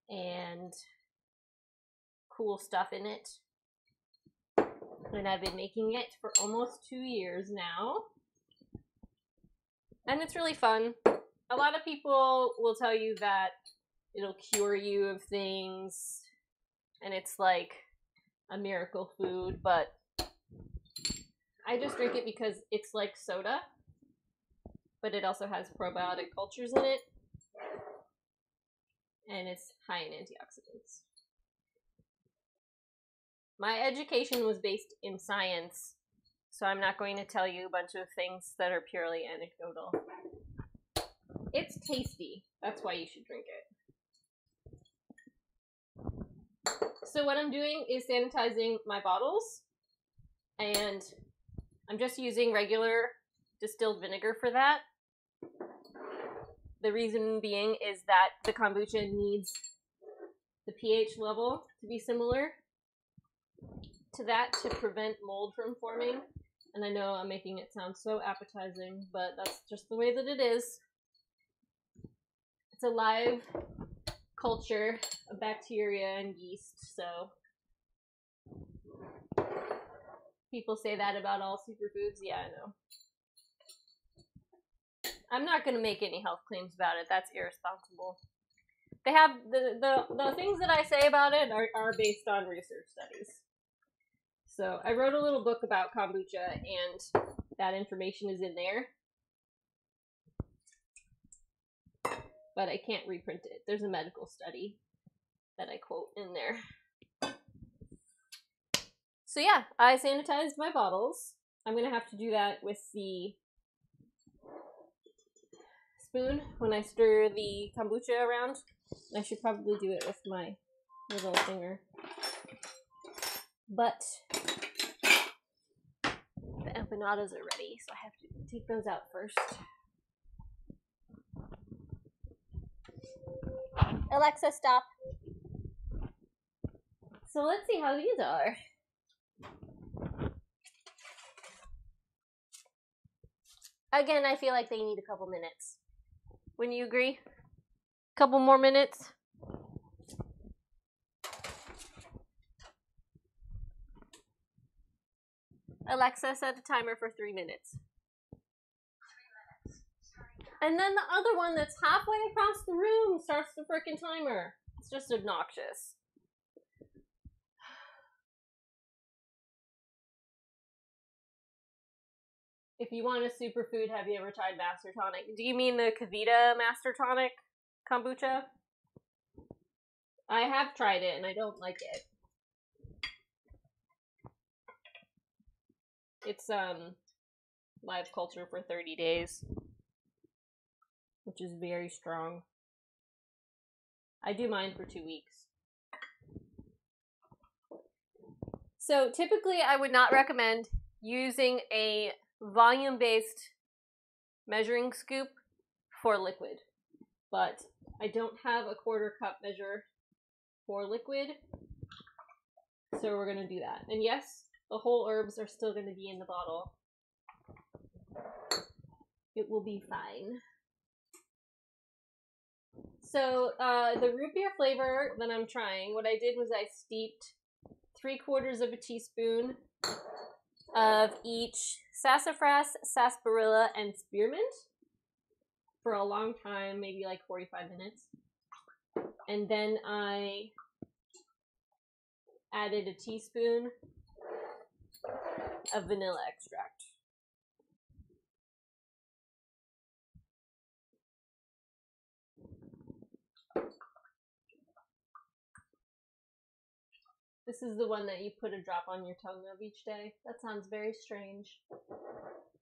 and cool stuff in it. And I've been making it for almost 2 years now. And it's really fun. A lot of people will tell you that it'll cure you of things, and it's like a miracle food, but I just drink it because it's like soda, but it also has probiotic cultures in it, and it's high in antioxidants. My education was based in science, so I'm not going to tell you a bunch of things that are purely anecdotal. It's tasty. That's why you should drink it. So what I'm doing is sanitizing my bottles, and I'm just using regular distilled vinegar for that. The reason being is that the kombucha needs the pH level to be similar to that to prevent mold from forming. And I know I'm making it sound so appetizing, but that's just the way that it is. It's a live culture of bacteria and yeast, so people say that about all superfoods. Yeah, I know. I'm not going to make any health claims about it. That's irresponsible. They have the things that I say about it are based on research studies. So I wrote a little book about kombucha, and that information is in there. But I can't reprint it. There's a medical study that I quote in there. So yeah, I sanitized my bottles. I'm going to have to do that with the spoon when I stir the kombucha around. I should probably do it with my little finger. But the empanadas are ready, so I have to take those out first. Alexa, stop. So let's see how these are. Again, I feel like they need a couple minutes. Wouldn't you agree? Couple more minutes? Alexa, set a timer for 3 minutes. And then the other one that's halfway across the room starts the frickin' timer. It's just obnoxious. If you want a superfood, have you ever tried Master Tonic? Do you mean the Kavita Master Tonic kombucha? I have tried it and I don't like it. It's live culture for 30 days, which is very strong. I do mine for 2 weeks. So typically I would not recommend using a volume-based measuring scoop for liquid, but I don't have a 1/4 cup measure for liquid, so we're going to do that. And yes, the whole herbs are still going to be in the bottle. It will be fine. So the root beer flavor that I'm trying, what I did was I steeped 3/4 of a teaspoon of each sassafras, sarsaparilla, and spearmint for a long time, maybe like 45 minutes. And then I added a teaspoon of vanilla extract. This is the one that you put a drop on your tongue of each day. That sounds very strange.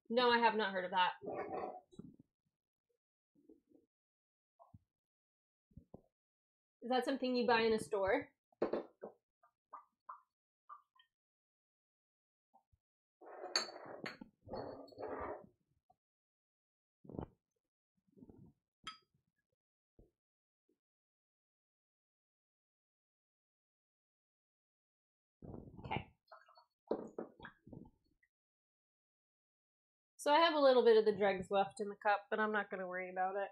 No, I have not heard of that. Is that something you buy in a store? So I have a little bit of the dregs left in the cup, but I'm not going to worry about it.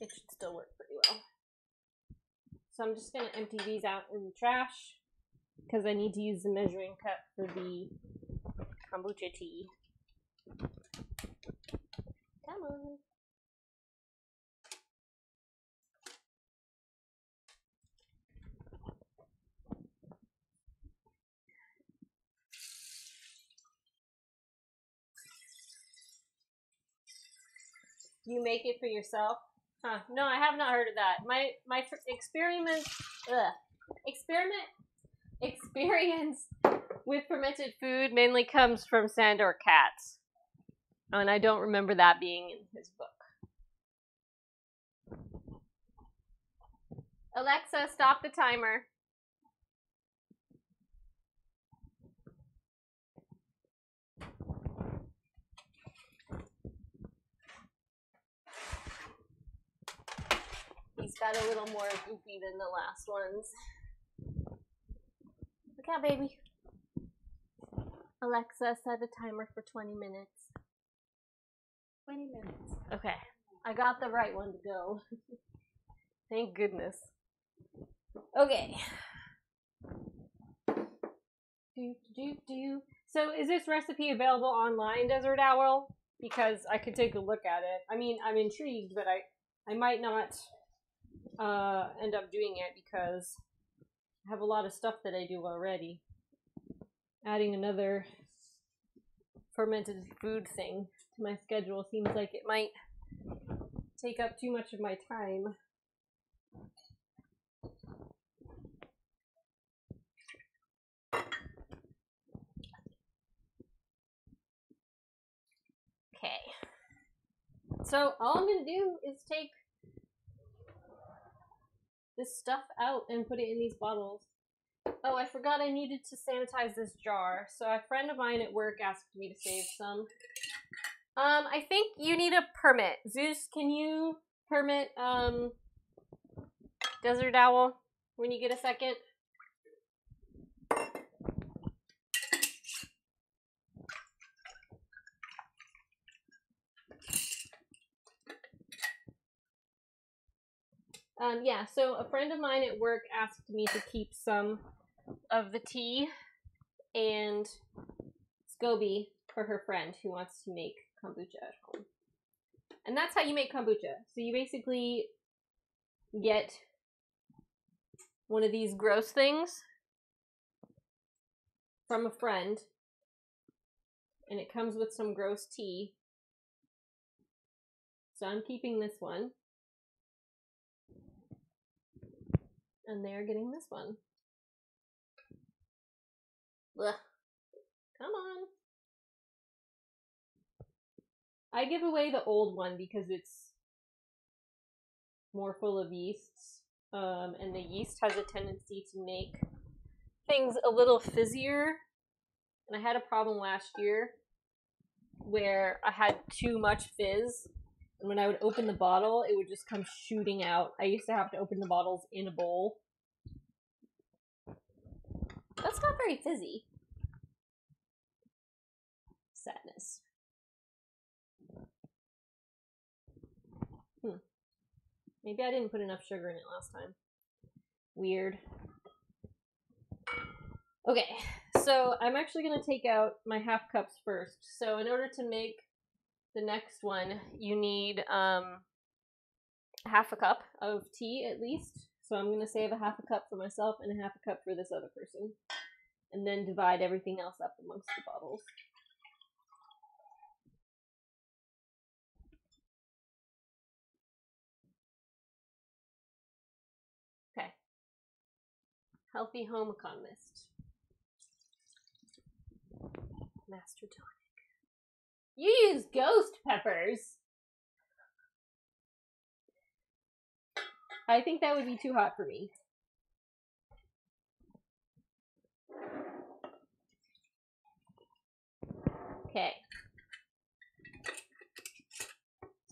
It should still work pretty well. So I'm just going to empty these out in the trash because I need to use the measuring cup for the kombucha tea. Come on. You make it for yourself? Huh. No, I have not heard of that. My experience with fermented food mainly comes from Sandor Katz. And I don't remember that being in his book. Alexa, stop the timer. He's got a little more goofy than the last ones. Look out, baby. Alexa, set a timer for 20 minutes.
20 minutes.
Okay. I got the right one to go. Thank goodness. Okay. So is this recipe available online, Desert Owl? Because I could take a look at it. I mean, I'm intrigued, but I might not end up doing it because I have a lot of stuff that I do already. Adding another fermented food thing to my schedule seems like it might take up too much of my time. Okay. So all I'm going to do is take this stuff out and put it in these bottles. Oh, I forgot I needed to sanitize this jar. So a friend of mine at work asked me to save some. I think you need a permit. Zeus, can you permit Desert Owl when you get a second? Yeah, so a friend of mine at work asked me to keep some of the tea and SCOBY for her friend who wants to make kombucha at home. And that's how you make kombucha. So you basically get one of these gross things from a friend, and it comes with some gross tea. So I'm keeping this one. And they're getting this one. Ugh. Come on. I give away the old one because it's more full of yeasts. And the yeast has a tendency to make things a little fizzier. And I had a problem last year where I had too much fizz. And when I would open the bottle, it would just come shooting out. I used to have to open the bottles in a bowl. That's not very fizzy. Sadness. Maybe I didn't put enough sugar in it last time. Weird. Okay, so I'm actually going to take out my half cups first. So in order to make the next one, you need half a cup of tea at least. So I'm going to save a half a cup for myself and a half a cup for this other person. And then divide everything else up amongst the bottles. Okay. Healthy home economist. Master tonic. You use ghost peppers! I think that would be too hot for me. Okay.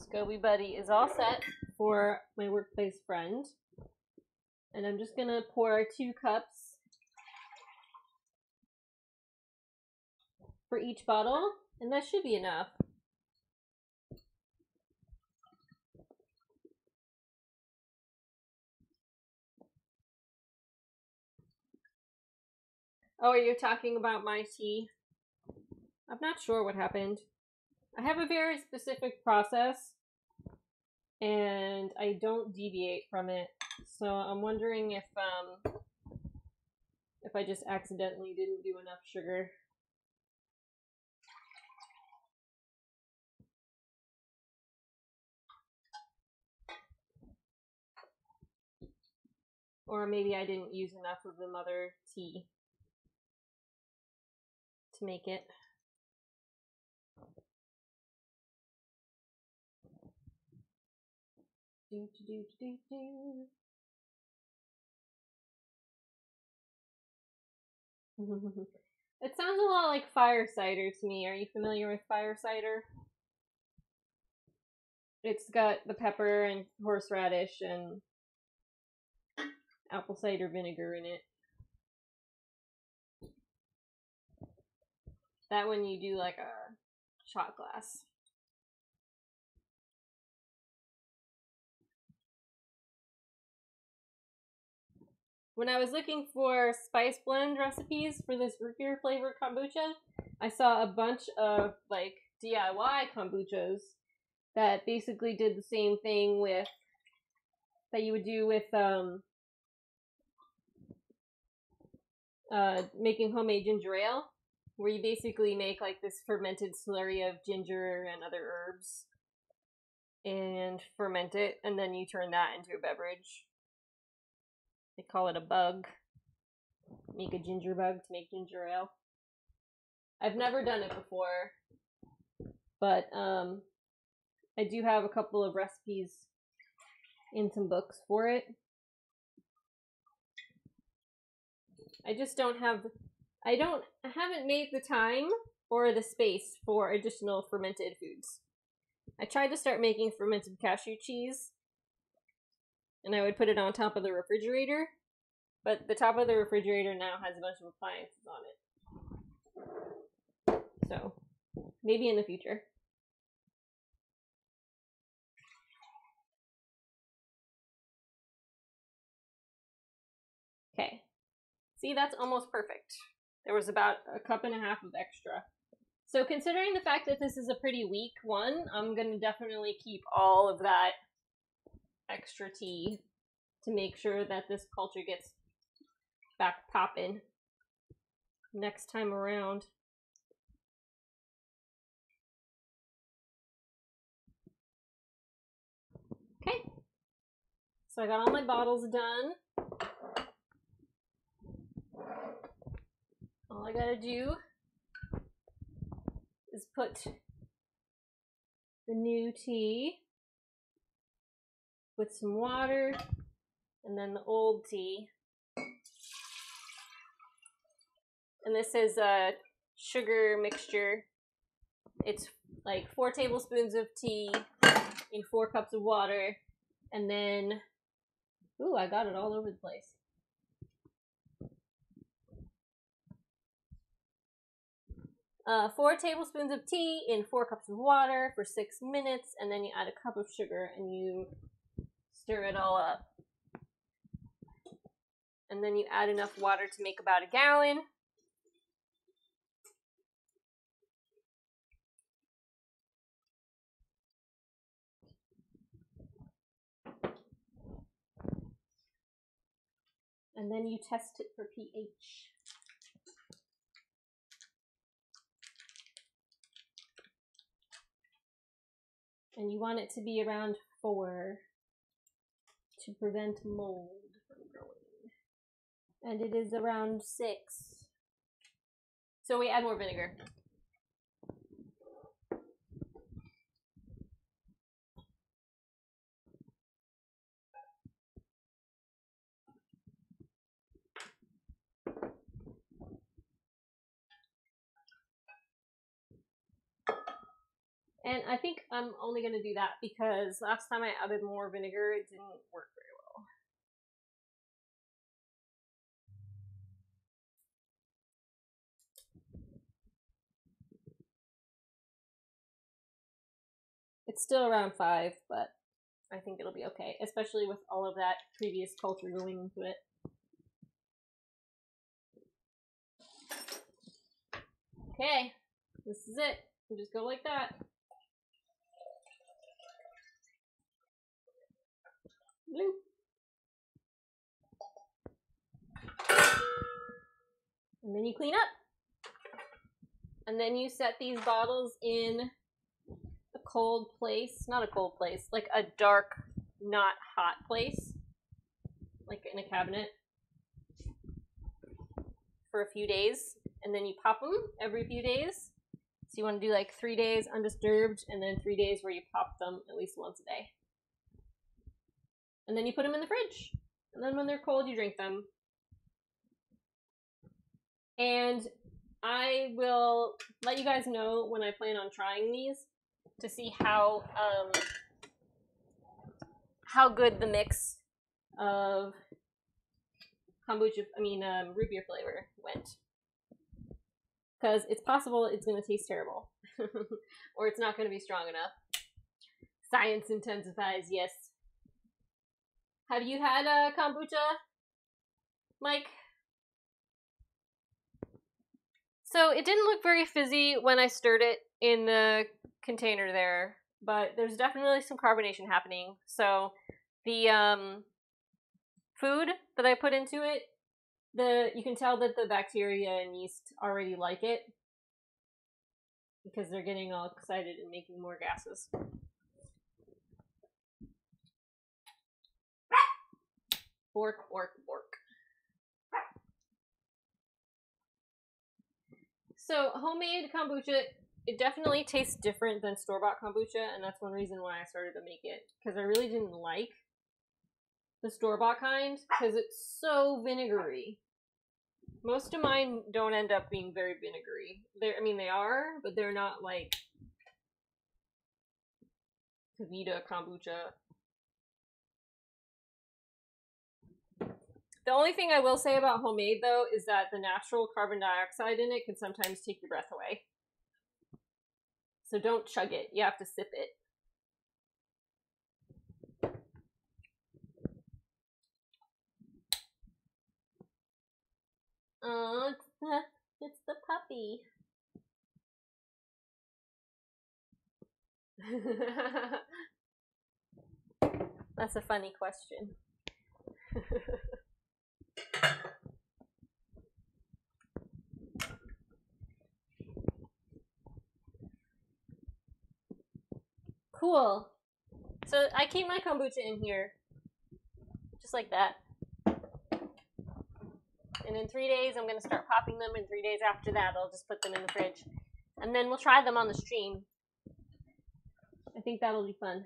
Scoby Buddy is all set for my workplace friend. And I'm just gonna pour 2 cups for each bottle, and that should be enough. Oh, are you talking about my tea? I'm not sure what happened. I have a very specific process, and I don't deviate from it. So I'm wondering if I just accidentally didn't do enough sugar. Or maybe I didn't use enough of the mother tea to make it. It sounds a lot like fire cider to me. Are you familiar with fire cider? It's got the pepper and horseradish and apple cider vinegar in it. That one you do like a shot glass. When I was looking for spice blend recipes for this root beer flavored kombucha, I saw a bunch of like DIY kombuchas that basically did the same thing with that you would do with making homemade ginger ale, where you basically make like this fermented slurry of ginger and other herbs and ferment it, and then you turn that into a beverage. They call it a bug. Make a ginger bug to make ginger ale. I've never done it before, but I do have a couple of recipes in some books for it. I just don't have, I haven't made the time or the space for additional fermented foods. I tried to start making fermented cashew cheese, and I would put it on top of the refrigerator, but the top of the refrigerator now has a bunch of appliances on it. So, maybe in the future. Okay. See, that's almost perfect. There was about a cup and a half of extra. So considering the fact that this is a pretty weak one, I'm going to definitely keep all of that extra tea to make sure that this culture gets back poppin' next time around. Okay, so I got all my bottles done. All I gotta do is put the new tea with some water and then the old tea. And this is a sugar mixture. It's like 4 tablespoons of tea in 4 cups of water. And then, ooh, I got it all over the place. Four tablespoons of tea in 4 cups of water for 6 minutes, and then you add a cup of sugar and you stir it all up. And then you add enough water to make about a gallon. And then you test it for pH. And you want it to be around 4 to prevent mold from growing. And it is around 6. So we add more vinegar. And I think I'm only going to do that because last time I added more vinegar, it didn't work very well. It's still around 5, but I think it'll be okay, especially with all of that previous culture going into it. Okay, this is it. You just go like that. Bloop. And then you clean up. And then you set these bottles in a cold place. Not a cold place, like a dark, not hot place. Like in a cabinet. For a few days. And then you pop them every few days. So you want to do like 3 days undisturbed, and then 3 days where you pop them at least once a day. And then you put them in the fridge. And then when they're cold, you drink them. And I will let you guys know when I plan on trying these to see how good the mix of kombucha, root beer flavor went. Because it's possible it's going to taste terrible. Or it's not going to be strong enough. Science intensifies, yes. Have you had kombucha, Mike? So it didn't look very fizzy when I stirred it in the container there, but there's definitely some carbonation happening. So the food that I put into it, you can tell that the bacteria and yeast already like it because they're getting all excited and making more gases. Bork, bork, bork. So homemade kombucha, it definitely tastes different than store-bought kombucha, and that's one reason why I started to make it, because I really didn't like the store-bought kind, because it's so vinegary. Most of mine don't end up being very vinegary. They are, but they're not like Kavita kombucha. The only thing I will say about homemade, though, is that the natural carbon dioxide in it can sometimes take your breath away. So don't chug it. You have to sip it. Oh, it's the puppy. That's a funny question. Cool. So I keep my kombucha in here. Just like that. And in 3 days, I'm going to start popping them. And 3 days after that, I'll just put them in the fridge. And then we'll try them on the stream. I think that'll be fun.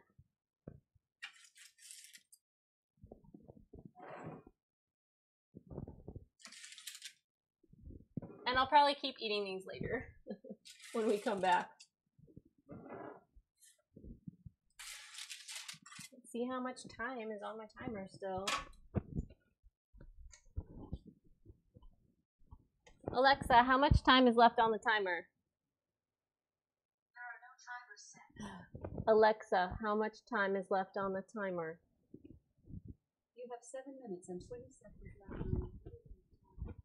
And I'll probably keep eating these later when we come back. Let's see how much time is on my timer still. Alexa, how much time is left on the timer?
There are no timers set.
Alexa, how much time is left on the timer?
You have 7 minutes and 20 seconds left on your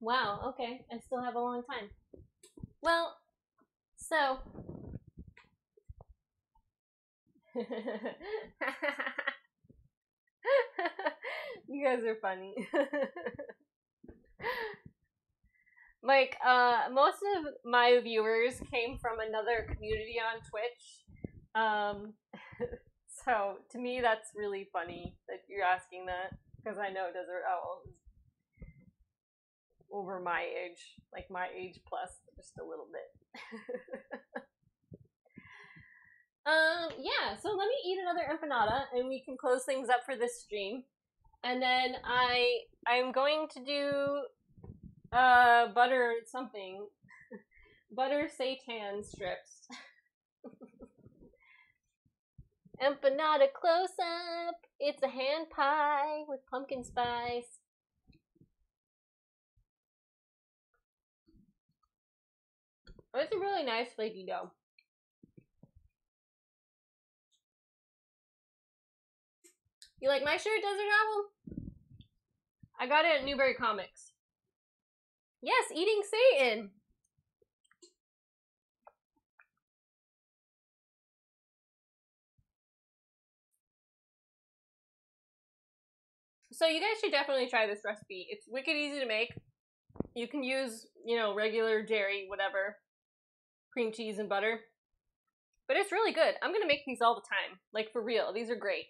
Wow, okay. I still have a long time. Well, so... You guys are funny. Like, most of my viewers came from another community on Twitch. So, to me, that's really funny that you're asking that, because I know Desert Owl is over my age, like my age plus, just a little bit. Yeah, so let me eat another empanada, and we can close things up for this stream. And then I'm going to do butter something. Butter seitan strips. Empanada close up. It's a hand pie with pumpkin spice. It's a really nice flaky dough. You like my shirt, Desert Owl? I got it at Newberry Comics. Yes, eating Satan. So you guys should definitely try this recipe. It's wicked easy to make. You can use, you know, regular dairy, whatever, cream cheese and butter. But it's really good. I'm gonna make these all the time. Like, for real. These are great.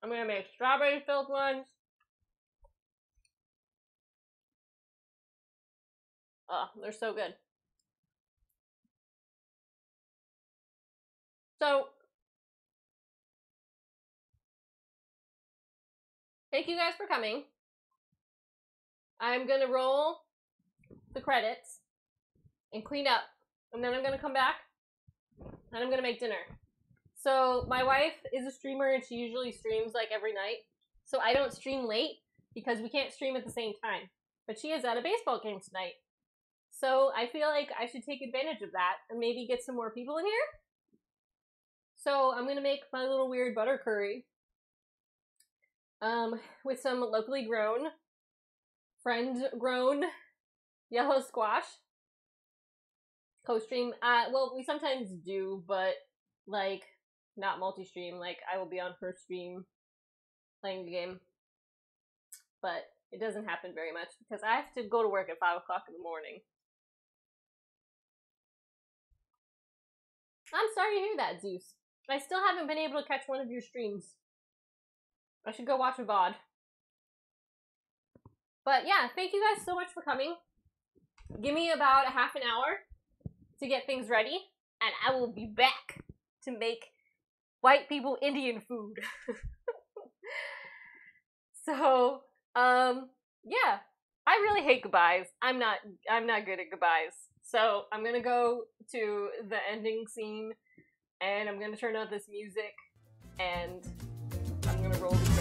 I'm gonna make strawberry filled ones. Oh, they're so good. So, thank you guys for coming. I'm gonna roll the credits and clean up. And then I'm gonna come back and I'm gonna make dinner. So my wife is a streamer and she usually streams like every night. So I don't stream late because we can't stream at the same time. But she is at a baseball game tonight. So I feel like I should take advantage of that and maybe get some more people in here. So I'm gonna make my little weird butter curry. With some locally grown, friend-grown yellow squash. Co-stream. Well, we sometimes do, but like not multi-stream. Like I will be on her stream playing the game, but it doesn't happen very much because I have to go to work at 5 o'clock in the morning. I'm sorry to hear that, Zeus. I still haven't been able to catch one of your streams. I should go watch a VOD. But yeah, thank you guys so much for coming. Give me about a half an hour to get things ready, and I will be back to make white people Indian food. So, yeah. I really hate goodbyes. I'm not good at goodbyes. So, I'm gonna go to the ending scene, and I'm gonna turn on this music, and I'm gonna roll the